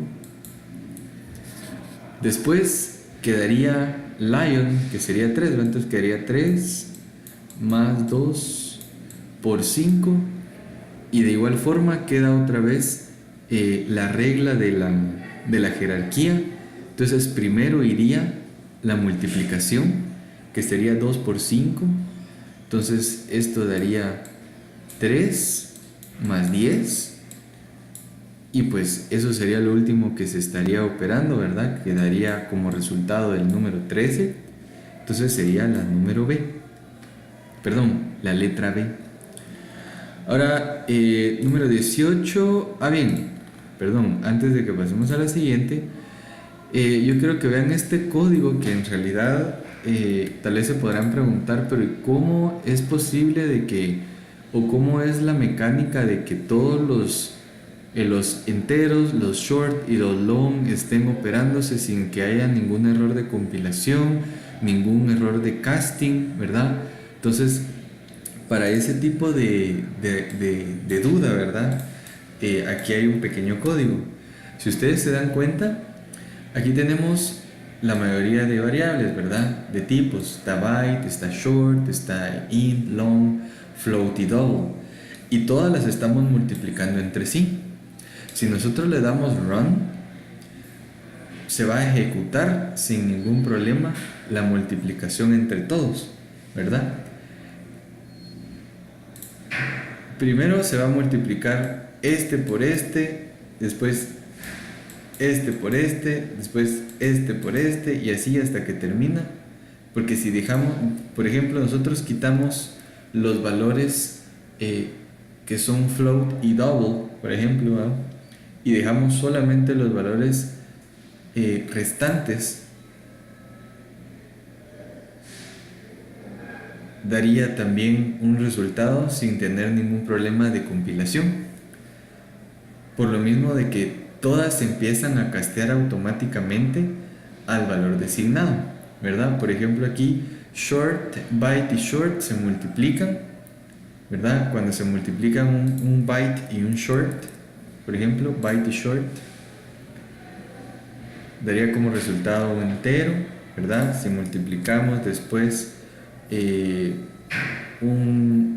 Después quedaría lion, que sería 3, ¿verdad? Entonces quedaría 3 más 2 por 5, y de igual forma queda otra vez la regla de la jerarquía. Entonces primero iría la multiplicación, que sería 2 por 5, entonces esto daría 3 más 10, y pues eso sería lo último que se estaría operando, ¿verdad? Que daría como resultado el número 13, entonces sería la número B, perdón, la letra B. Ahora, número 18, antes de que pasemos a la siguiente, yo quiero que vean este código que en realidad tal vez se podrán preguntar, pero ¿cómo es posible de que, o cómo es la mecánica de que todos los enteros, los short y los long estén operándose sin que haya ningún error de compilación, ningún error de casting, ¿verdad? Entonces, para ese tipo de duda, ¿verdad? Aquí hay un pequeño código. Si ustedes se dan cuenta, aquí tenemos la mayoría de variables, ¿verdad? De tipos. Está byte, está short, está int, long, float y double. Y todas las estamos multiplicando entre sí. Si nosotros le damos run, se va a ejecutar sin ningún problema la multiplicación entre todos, ¿verdad? Primero se va a multiplicar este por este, después este por este, después este por este y así hasta que termina. Porque si dejamos, por ejemplo, nosotros quitamos los valores que son float y double, por ejemplo, ¿no? Y dejamos solamente los valores restantes, daría también un resultado sin tener ningún problema de compilación. Por lo mismo de que todas empiezan a castear automáticamente al valor designado, ¿verdad? Por ejemplo, aquí short, byte y short se multiplican, ¿verdad? Cuando se multiplican un byte y un short, por ejemplo, byte y short, daría como resultado un entero, ¿verdad? Si multiplicamos después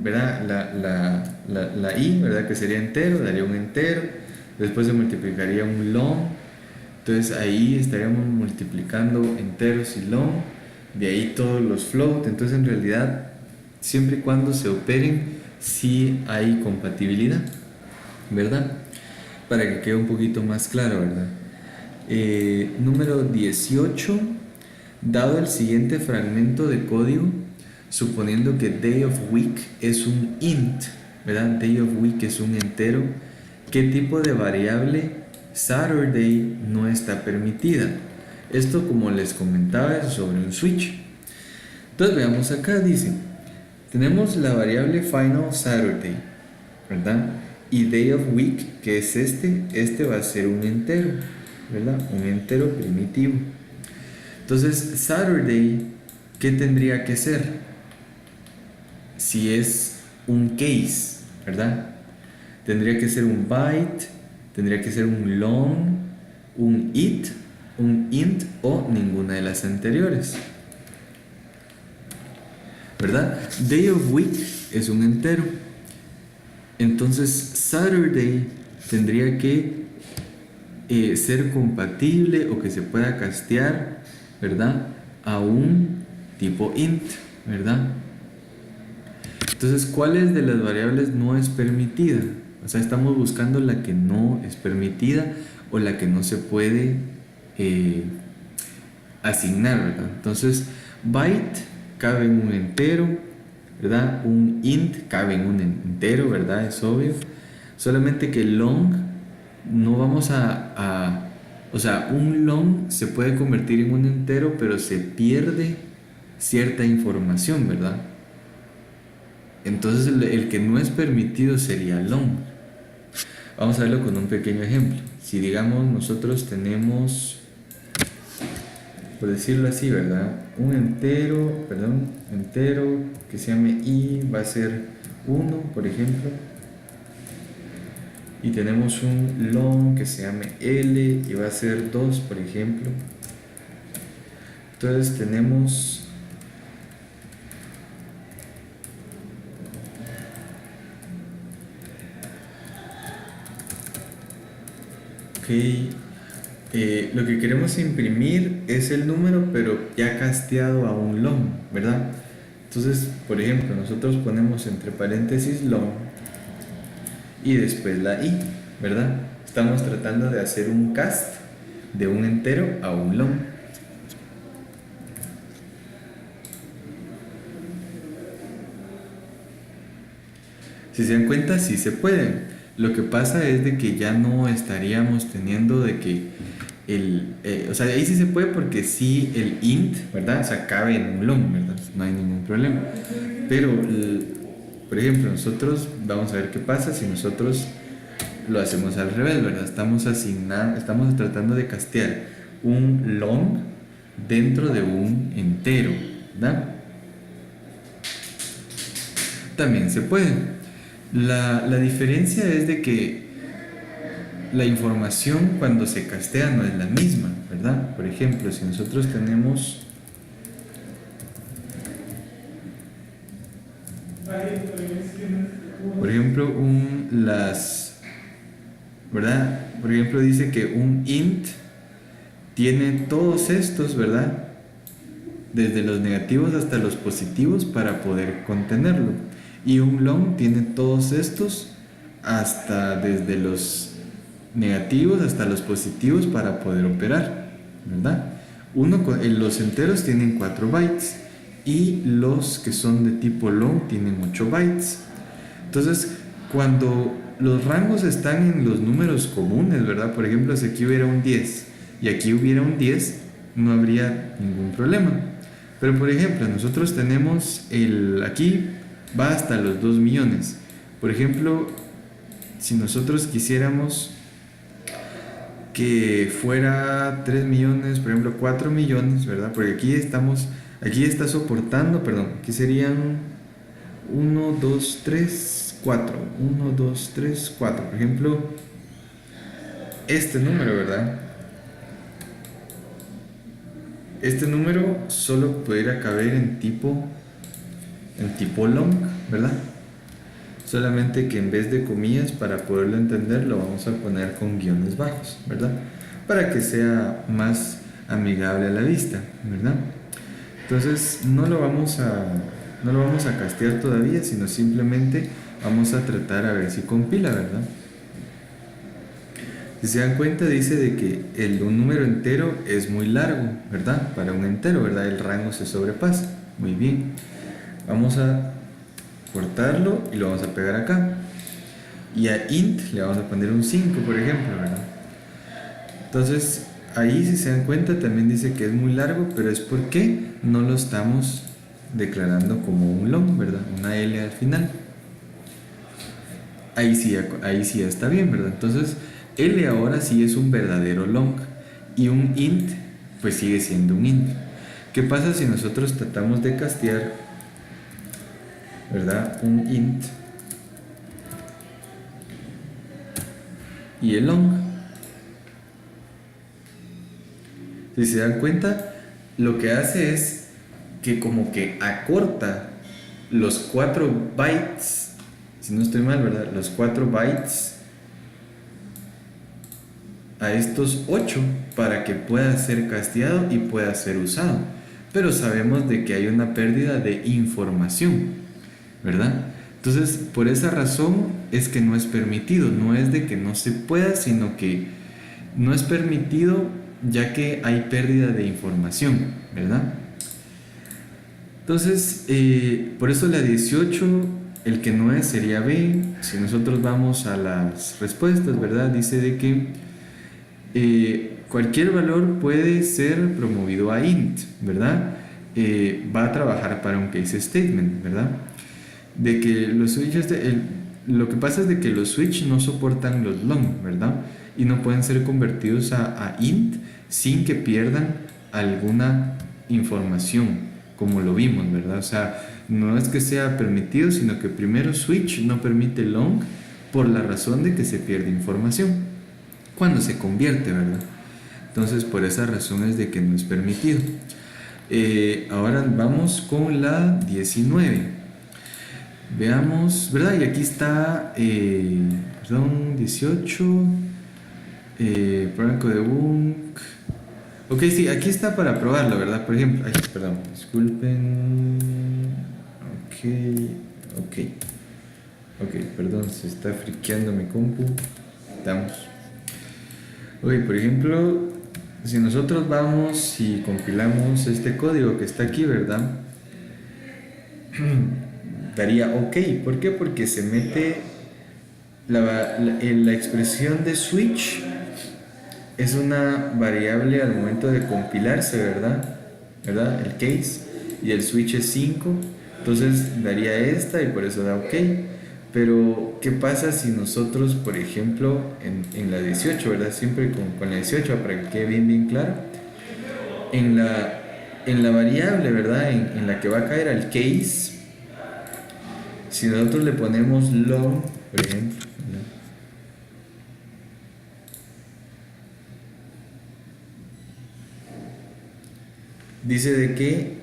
¿verdad? La i, ¿verdad? Que sería entero, daría un entero. Después se multiplicaría un long. Entonces ahí estaríamos multiplicando enteros y long. De ahí todos los float. Entonces en realidad, siempre y cuando se operen, sí hay compatibilidad, ¿verdad? Para que quede un poquito más claro, ¿verdad? Número 18. Dado el siguiente fragmento de código, suponiendo que day of week es un int, ¿verdad? Day of week es un entero, ¿qué tipo de variable Saturday no está permitida? Esto, como les comentaba, es sobre un switch. Entonces veamos acá, dice, tenemos la variable final Saturday, ¿verdad? Y day of week, que es este va a ser un entero, ¿verdad? Un entero primitivo. Entonces, Saturday, ¿qué tendría que ser? Si es un case, ¿verdad? Tendría que ser un byte, tendría que ser un long, un int o ninguna de las anteriores, ¿verdad? Day of week es un entero. Entonces, Saturday tendría que ser compatible o que se pueda castear, ¿verdad? A un tipo int, ¿verdad? Entonces, ¿cuáles de las variables no es permitida? O sea, estamos buscando la que no es permitida o la que no se puede asignar, ¿verdad? Entonces, byte cabe en un entero, ¿verdad? Un int cabe en un entero, ¿verdad? Es obvio. Solamente que long no vamos o sea, un long se puede convertir en un entero, pero se pierde cierta información, ¿verdad? Entonces el que no es permitido sería long. Vamos a verlo con un pequeño ejemplo. Si digamos nosotros tenemos, por decirlo así, ¿verdad? Un entero que se llame i, va a ser 1, por ejemplo. Y tenemos un long que se llame L y va a ser 2, por ejemplo. Entonces tenemos lo que queremos imprimir es el número, pero ya casteado a un long, ¿verdad? Entonces, por ejemplo, nosotros ponemos entre paréntesis long y después la i, ¿verdad? Estamos tratando de hacer un cast de un entero a un long. Si se dan cuenta, sí se pueden. Lo que pasa es de que ya no estaríamos teniendo de que o sea, ahí sí se puede porque sí el int, ¿verdad? O sea, cabe en un long, ¿verdad? No hay ningún problema. Pero, por ejemplo, nosotros vamos a ver qué pasa si nosotros lo hacemos al revés, ¿verdad? Estamos tratando de castear un long dentro de un entero, ¿verdad? También se puede. La diferencia es de que la información cuando se castea no es la misma, ¿verdad? Por ejemplo, si nosotros tenemos por ejemplo ¿verdad? Por ejemplo dice que un int tiene todos estos, ¿verdad? Desde los negativos hasta los positivos para poder contenerlo, y un long tiene todos estos hasta desde los negativos hasta los positivos para poder operar, ¿verdad? Los enteros tienen 4 bytes y los que son de tipo long tienen 8 bytes. Entonces, cuando los rangos están en los números comunes, ¿verdad? Por ejemplo, si aquí hubiera un 10 y aquí hubiera un 10, no habría ningún problema. Pero por ejemplo, nosotros tenemos aquí va hasta los 2 millones. Por ejemplo, si nosotros quisiéramos que fuera 3 millones, por ejemplo 4 millones, ¿verdad? Porque aquí está soportando, perdón, aquí serían 1, 2, 3, 4. 1, 2, 3, 4. Por ejemplo, este número, ¿verdad? Este número solo pudiera caber en tipo long, ¿verdad? Solamente que en vez de comillas, para poderlo entender, lo vamos a poner con guiones bajos, ¿verdad? Para que sea más amigable a la vista, ¿verdad? Entonces no lo vamos a castear todavía, sino simplemente vamos a tratar a ver si compila, ¿verdad? Si se dan cuenta, dice de que un número entero es muy largo, ¿verdad? Para un entero, ¿verdad? El rango se sobrepasa. Muy bien. Vamos a cortarlo y lo vamos a pegar acá. Y a int le vamos a poner un 5, por ejemplo, ¿verdad? Entonces, ahí si se dan cuenta también dice que es muy largo, pero es porque no lo estamos declarando como un long, ¿verdad? Una L al final. Ahí sí ya está bien, ¿verdad? Entonces, L ahora sí es un verdadero long y un int pues sigue siendo un int. ¿Qué pasa si nosotros tratamos de castear, ¿verdad? Un int y el long. Si se dan cuenta, lo que hace es que como que acorta los 4 bytes, si no estoy mal, ¿verdad? Los 4 bytes a estos 8 para que pueda ser casteado y pueda ser usado. Pero sabemos de que hay una pérdida de información, ¿verdad? Entonces, por esa razón es que no es permitido. No es de que no se pueda, sino que no es permitido ya que hay pérdida de información, ¿verdad? Entonces, por eso la 18, el que no es sería B. Si nosotros vamos a las respuestas, ¿verdad? Dice de que cualquier valor puede ser promovido a int, ¿verdad? Va a trabajar para un case statement, ¿verdad? De que los switches lo que pasa es de que los switch no soportan los long, ¿verdad? Y no pueden ser convertidos a int sin que pierdan alguna información, como lo vimos, ¿verdad? O sea, no es que sea permitido, sino que primero switch no permite long por la razón de que se pierde información cuando se convierte, ¿verdad? Entonces, por esa razón es de que no es permitido. Ahora vamos con la 19. Veamos, ¿verdad? Y aquí está, 18, Franco de Bunk. Ok, sí, aquí está para probarlo, ¿verdad? Por ejemplo, ay, perdón, disculpen. Ok, perdón, se está friqueando mi compu. Estamos. Ok, por ejemplo, si nosotros vamos y compilamos este código que está aquí, ¿verdad? Daría ok. ¿Por qué? Porque se mete la expresión de switch es una variable al momento de compilarse, ¿verdad? El case, y el switch es 5, entonces daría esta y por eso da ok. Pero ¿qué pasa si nosotros, por ejemplo, en la 18, ¿verdad? Siempre con la 18, para que quede bien claro, En la variable, ¿verdad? En la que va a caer al case, si nosotros le ponemos long, por ejemplo, ¿verdad? Dice de que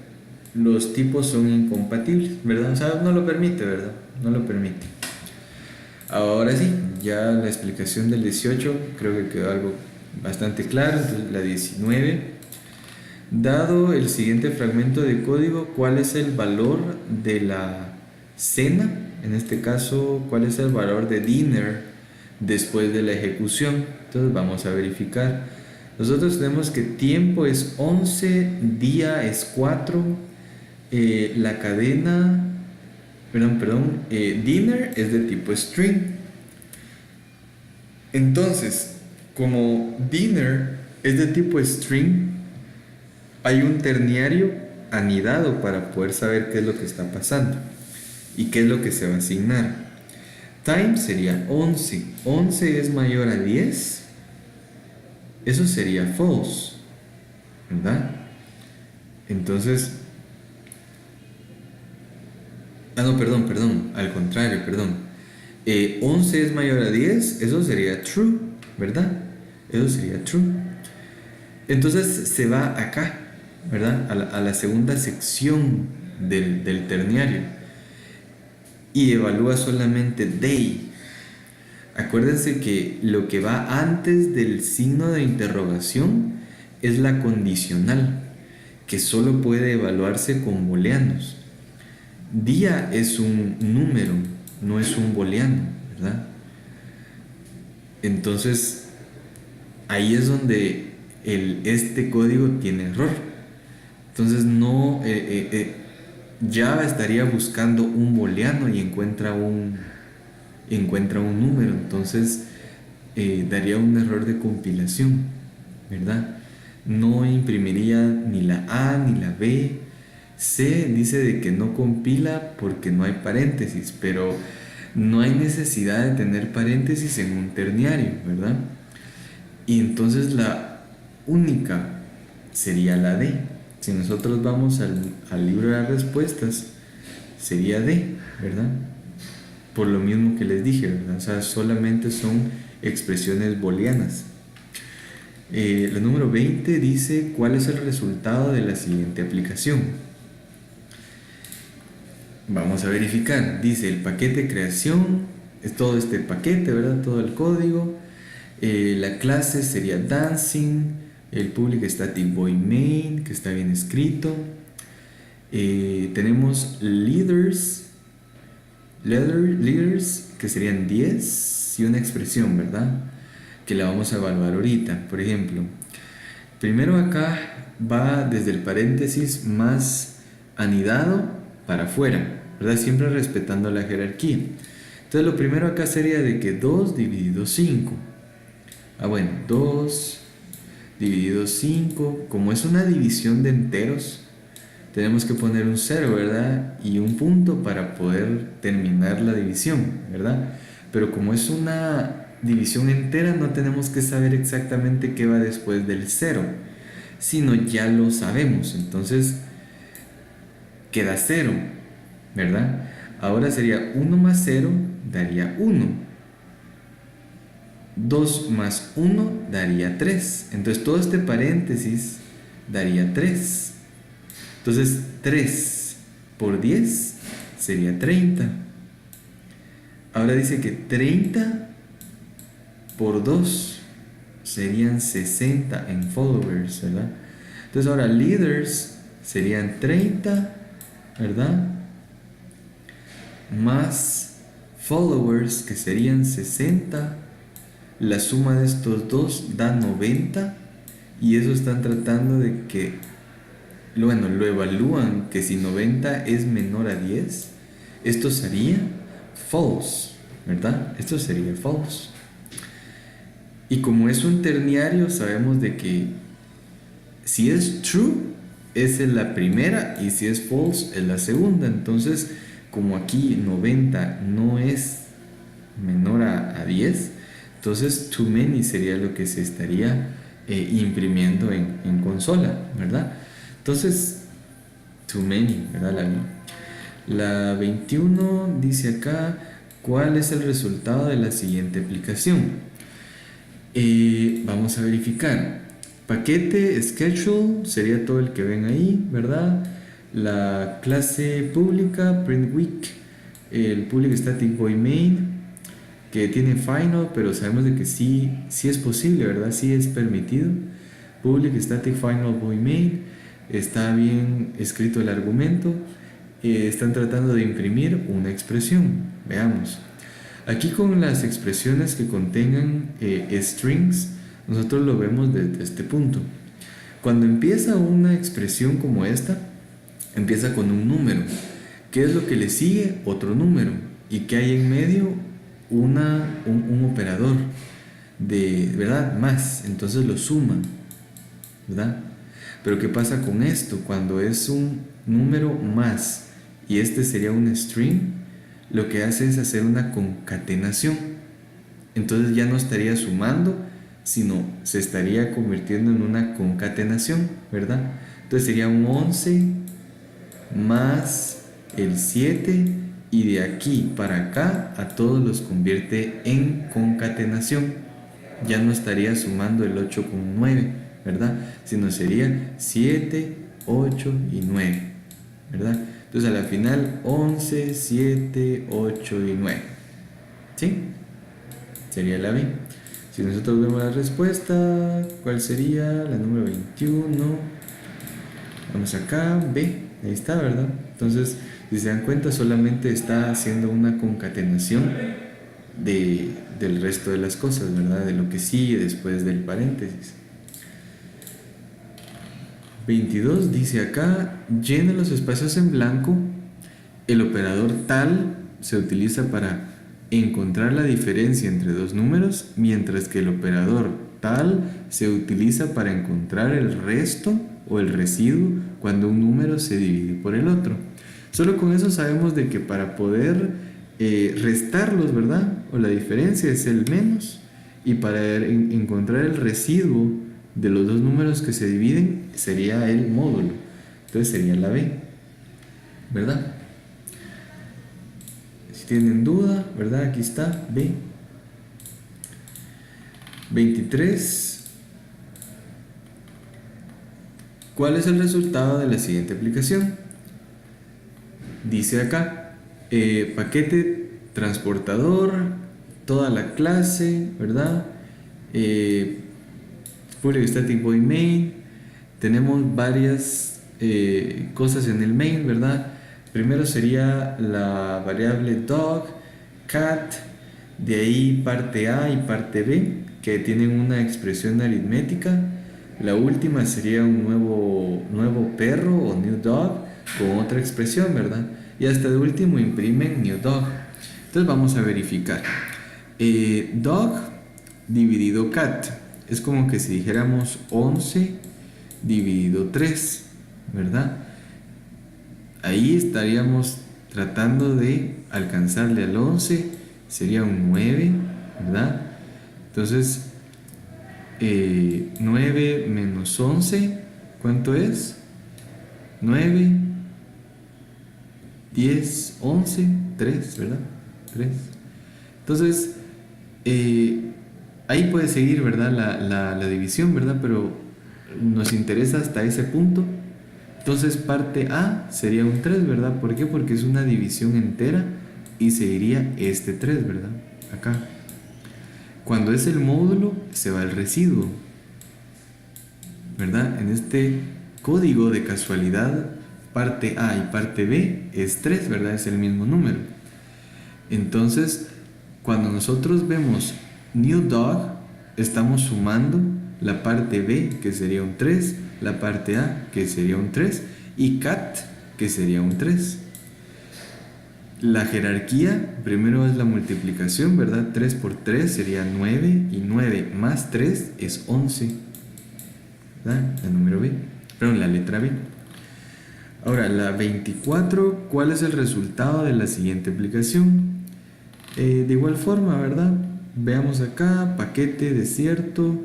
los tipos son incompatibles, ¿verdad? O sea, no lo permite, ¿verdad? No lo permite. Ahora sí, ya la explicación del 18 creo que quedó algo bastante claro. Entonces, la 19. Dado el siguiente fragmento de código, ¿cuál es el valor de la cena? En este caso, ¿cuál es el valor de dinner después de la ejecución? Entonces vamos a verificar. Nosotros tenemos que tiempo es 11, día es 4, la cadena, dinner es de tipo string. Entonces, como dinner es de tipo string, hay un terniario anidado para poder saber qué es lo que está pasando y qué es lo que se va a asignar. Time sería 11. 11 es mayor a 10. Eso sería false, ¿verdad? Entonces, no, perdón, al contrario, perdón. 11 es mayor a 10, eso sería true, ¿verdad? Eso sería true. Entonces se va acá, ¿verdad? A la segunda sección del terniario y evalúa solamente day. Acuérdense que lo que va antes del signo de interrogación es la condicional, que solo puede evaluarse con booleanos. Día es un número, no es un booleano, ¿verdad? Entonces, ahí es donde este código tiene error. Entonces, no, Java estaría buscando un booleano y encuentra un número, entonces daría un error de compilación, ¿verdad? No imprimiría ni la A ni la B. C dice de que no compila porque no hay paréntesis, pero no hay necesidad de tener paréntesis en un terniario, ¿verdad? Y entonces la única sería la D. Si nosotros vamos al libro de las respuestas, sería D, ¿verdad? Por lo mismo que les dije, ¿verdad? O sea, solamente son expresiones booleanas. La número 20 dice cuál es el resultado de la siguiente aplicación. Vamos a verificar. Dice el paquete creación, es todo este paquete, ¿verdad? Todo el código. La clase sería dancing, el public static void main, que está bien escrito. Tenemos leaders, que serían 10 y una expresión, ¿verdad? Que la vamos a evaluar ahorita. Por ejemplo, primero acá va desde el paréntesis más anidado para afuera, ¿verdad? Siempre respetando la jerarquía. Entonces lo primero acá sería de que 2 dividido 5. Bueno, 2 dividido 5. Como es una división de enteros, tenemos que poner un 0, ¿verdad? Y un punto para poder terminar la división, ¿verdad? Pero como es una división entera, no tenemos que saber exactamente qué va después del 0, sino ya lo sabemos. Entonces queda 0, ¿verdad? Ahora sería 1 más 0 daría 1. 2 más 1 daría 3. Entonces todo este paréntesis daría 3. Entonces 3 por 10 sería 30. Ahora dice que 30 por 2 serían 60 en followers, ¿verdad? Entonces ahora leaders serían 30, ¿verdad? Más followers, que serían 60. La suma de estos dos da 90. Y eso están tratando de que, lo evalúan que si 90 es menor a 10, esto sería false, ¿verdad? Esto sería false. Y como es un terniario, sabemos de que si es true es en la primera y si es false es la segunda. Entonces, como aquí 90 no es menor a 10, entonces too many sería lo que se estaría imprimiendo en consola, ¿verdad? Entonces, too many, ¿verdad? La 21 dice acá, ¿cuál es el resultado de la siguiente aplicación? Vamos a verificar. Paquete schedule sería todo el que ven ahí, ¿verdad? La clase pública, print week, el public static void main, que tiene final, pero sabemos de que sí es posible, ¿verdad? Sí es permitido. Public static final void main, está bien escrito el argumento. Están tratando de imprimir una expresión. Veamos. Aquí con las expresiones que contengan strings, nosotros lo vemos desde este punto. Cuando empieza una expresión como esta, empieza con un número. ¿Qué es lo que le sigue? Otro número. ¿Y qué hay en medio? Un operador de, ¿verdad? Más. Entonces lo suma, ¿verdad? Pero ¿qué pasa con esto? Cuando es un número más y este sería un string, lo que hace es hacer una concatenación. Entonces ya no estaría sumando, sino se estaría convirtiendo en una concatenación, ¿verdad? Entonces sería un 11 más el 7 y de aquí para acá a todos los convierte en concatenación. Ya no estaría sumando el 8 con 9, ¿verdad? Sino sería 7, 8 y 9, ¿verdad? Entonces a la final 11, 7, 8 y 9. ¿Sí? Sería la B. Si nosotros vemos la respuesta, ¿cuál sería? La número 21. Vamos acá, B. Ahí está, ¿verdad? Entonces, si se dan cuenta, solamente está haciendo una concatenación del resto de las cosas, ¿verdad? De lo que sigue después del paréntesis. 22 dice acá, llena los espacios en blanco. El operador tal se utiliza para encontrar la diferencia entre dos números, mientras que el operador tal se utiliza para encontrar el resto o el residuo cuando un número se divide por el otro. Solo con eso sabemos de que para poder restarlos, ¿verdad? O la diferencia es el menos, y para encontrar el residuo de los dos números que se dividen sería el módulo. Entonces sería la B, ¿verdad? Si tienen duda, ¿verdad? Aquí está, B. 23. ¿Cuál es el resultado de la siguiente aplicación? Dice acá, paquete transportador, toda la clase, ¿verdad? Public static void main. Tenemos varias cosas en el main, ¿verdad? Primero sería la variable dog, cat, de ahí parte A y parte B, que tienen una expresión aritmética. La última sería un nuevo perro o new dog con otra expresión, ¿verdad? Y hasta de último imprimen new dog. Entonces vamos a verificar. Dog dividido cat. Es como que si dijéramos 11 dividido 3, ¿verdad? Ahí estaríamos tratando de alcanzarle al 11, sería un 9, ¿verdad? Entonces, 9 menos 11, ¿cuánto es? 9, 10, 11, 3, ¿verdad? 3. Entonces, ahí puede seguir, ¿verdad? La división, ¿verdad? Pero nos interesa hasta ese punto. Entonces parte A sería un 3, ¿verdad? ¿Por qué? Porque es una división entera y se iría este 3, ¿verdad? Acá. Cuando es el módulo, se va el residuo, ¿verdad? En este código de casualidad, parte A y parte B es 3, ¿verdad? Es el mismo número. Entonces, cuando nosotros vemos new dog, estamos sumando la parte B, que sería un 3, la parte A, que sería un 3, y cat, que sería un 3. La jerarquía, primero es la multiplicación, ¿verdad? 3 por 3 sería 9, y 9 más 3 es 11, ¿verdad? La número B, perdón, la letra B. Ahora, la 24, ¿cuál es el resultado de la siguiente aplicación? De igual forma, ¿verdad? Veamos acá, paquete desierto,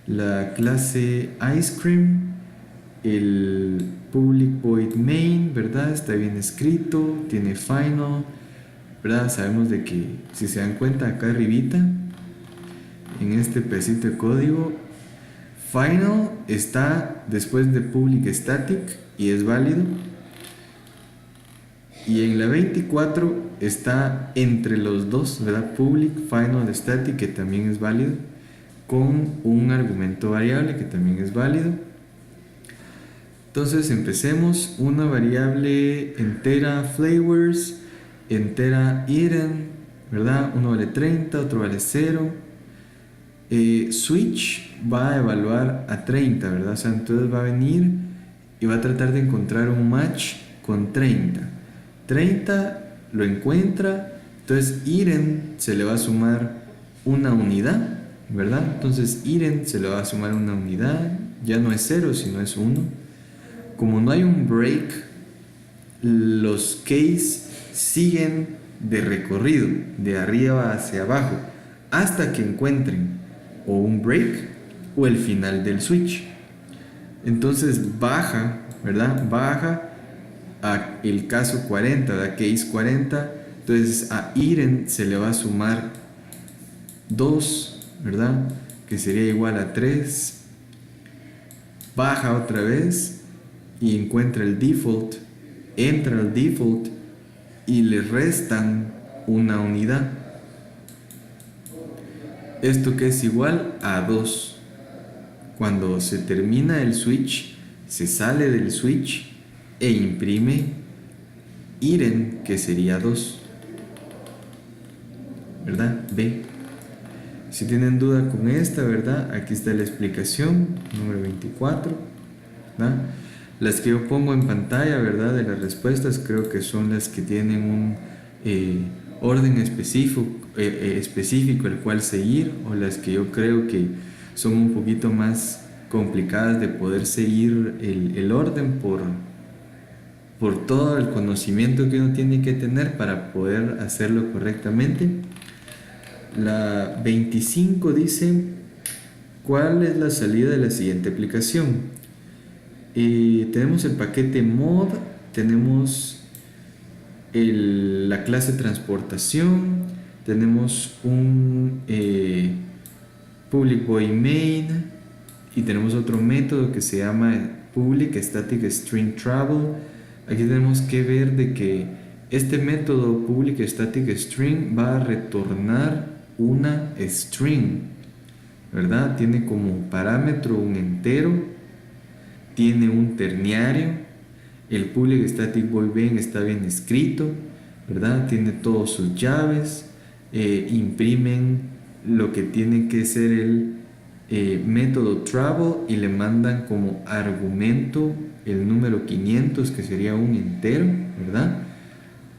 la clase iceCream, el public void main, ¿verdad? Está bien escrito, tiene final, ¿verdad? Sabemos de que, si se dan cuenta, acá arribita, en este pedacito de código, final está después de public static y es válido. Y en la 24 está entre los dos, ¿verdad? Public, final, static, que también es válido, con un argumento variable que también es válido. Entonces empecemos. Una variable entera flavors, entera eaten, ¿verdad? Uno vale 30, otro vale 0. Switch va a evaluar a 30, ¿verdad? O sea, entonces va a venir y va a tratar de encontrar un match con 30. 30 lo encuentra, entonces eaten se le va a sumar una unidad, ¿verdad? Entonces eaten se le va a sumar una unidad, ya no es 0, sino es 1. Como no hay un break, los case siguen de recorrido, de arriba hacia abajo, hasta que encuentren o un break o el final del switch. Entonces baja, ¿verdad? Baja a el caso 40, ¿verdad? Case 40. Entonces a eaten se le va a sumar 2, ¿verdad? Que sería igual a 3. Baja otra vez y encuentra el default, entra al default y le restan una unidad. Esto que es igual a 2. Cuando se termina el switch, se sale del switch e imprime eaten, que sería 2, ¿verdad? B. Si tienen duda con esta, ¿verdad? Aquí está la explicación, número 24, ¿verdad? Las que yo pongo en pantalla, ¿verdad? De las respuestas, creo que son las que tienen un orden específico el cual seguir, o las que yo creo que son un poquito más complicadas de poder seguir el orden por todo el conocimiento que uno tiene que tener para poder hacerlo correctamente. La 25 dice: ¿cuál es la salida de la siguiente aplicación? Tenemos el paquete mod, tenemos la clase transportación, tenemos un public void main y tenemos otro método que se llama public static string travel. Aquí tenemos que ver de que este método public static string va a retornar una string, ¿verdad? Tiene como parámetro un entero, tiene un terniario, el public static void main está bien escrito, ¿verdad? Tiene todas sus llaves, imprimen lo que tiene que ser el método travel y le mandan como argumento el número 500, que sería un entero, ¿verdad?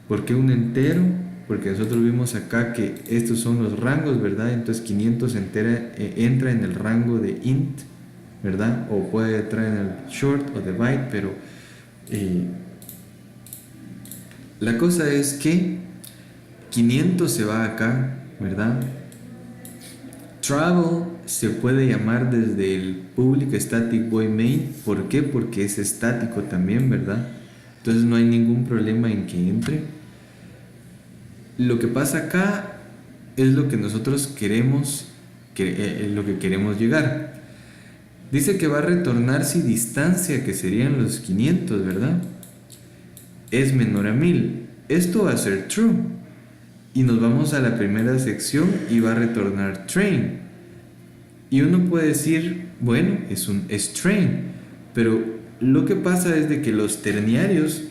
¿Por qué un entero? Porque nosotros vimos acá que estos son los rangos, ¿verdad? Entonces 500 entra en el rango de int, ¿verdad? O puede entrar en el short o de byte, pero la cosa es que 500 se va acá, ¿verdad? Travel se puede llamar desde el public static void main. ¿Por qué? Porque es estático también, ¿verdad? Entonces no hay ningún problema en que entre. Lo que pasa acá es lo que nosotros queremos, lo que queremos llegar. Dice que va a retornar si distancia, que serían los 500, ¿verdad?, es menor a 1000. Esto va a ser true. Y nos vamos a la primera sección y va a retornar train. Y uno puede decir, bueno, es un train. Pero lo que pasa es de que los terniarios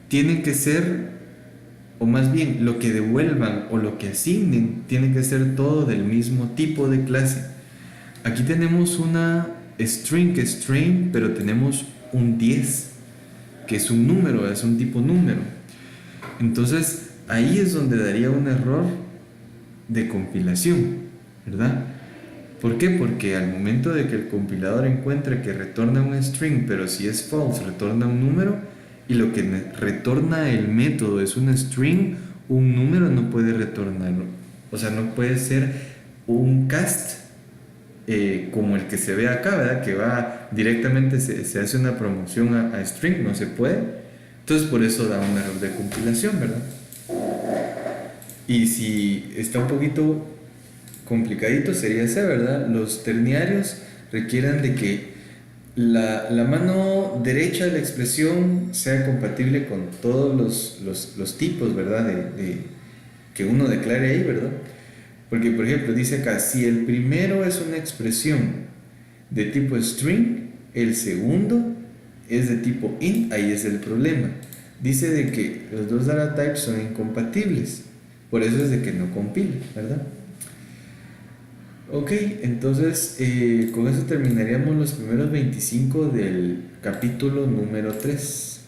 tienen que ser, o más bien lo que devuelvan o lo que asignen, tiene que ser todo del mismo tipo de clase. Aquí tenemos una string que es train, pero tenemos un 10, que es un número, es un tipo número. Entonces ahí es donde daría un error de compilación, ¿verdad? ¿Por qué? Porque al momento de que el compilador encuentre que retorna un string, pero si es false retorna un número, y lo que retorna el método es una string, un número no puede retornarlo. O sea, no puede ser un cast como el que se ve acá, ¿verdad? Que va directamente, se hace una promoción a string, no se puede. Entonces por eso da un error de compilación, ¿verdad? Y si está un poquito complicadito sería ese, ¿verdad? Los terniarios requieren de que la mano derecha de la expresión sea compatible con todos los tipos, ¿verdad? Que uno declare ahí, ¿verdad? Porque, por ejemplo, dice acá, si el primero es una expresión de tipo string, el segundo es de tipo int, ahí es el problema. Dice de que los dos data types son incompatibles, por eso es de que no compila, ¿verdad? Ok, entonces con eso terminaríamos los primeros 25 del capítulo número 3.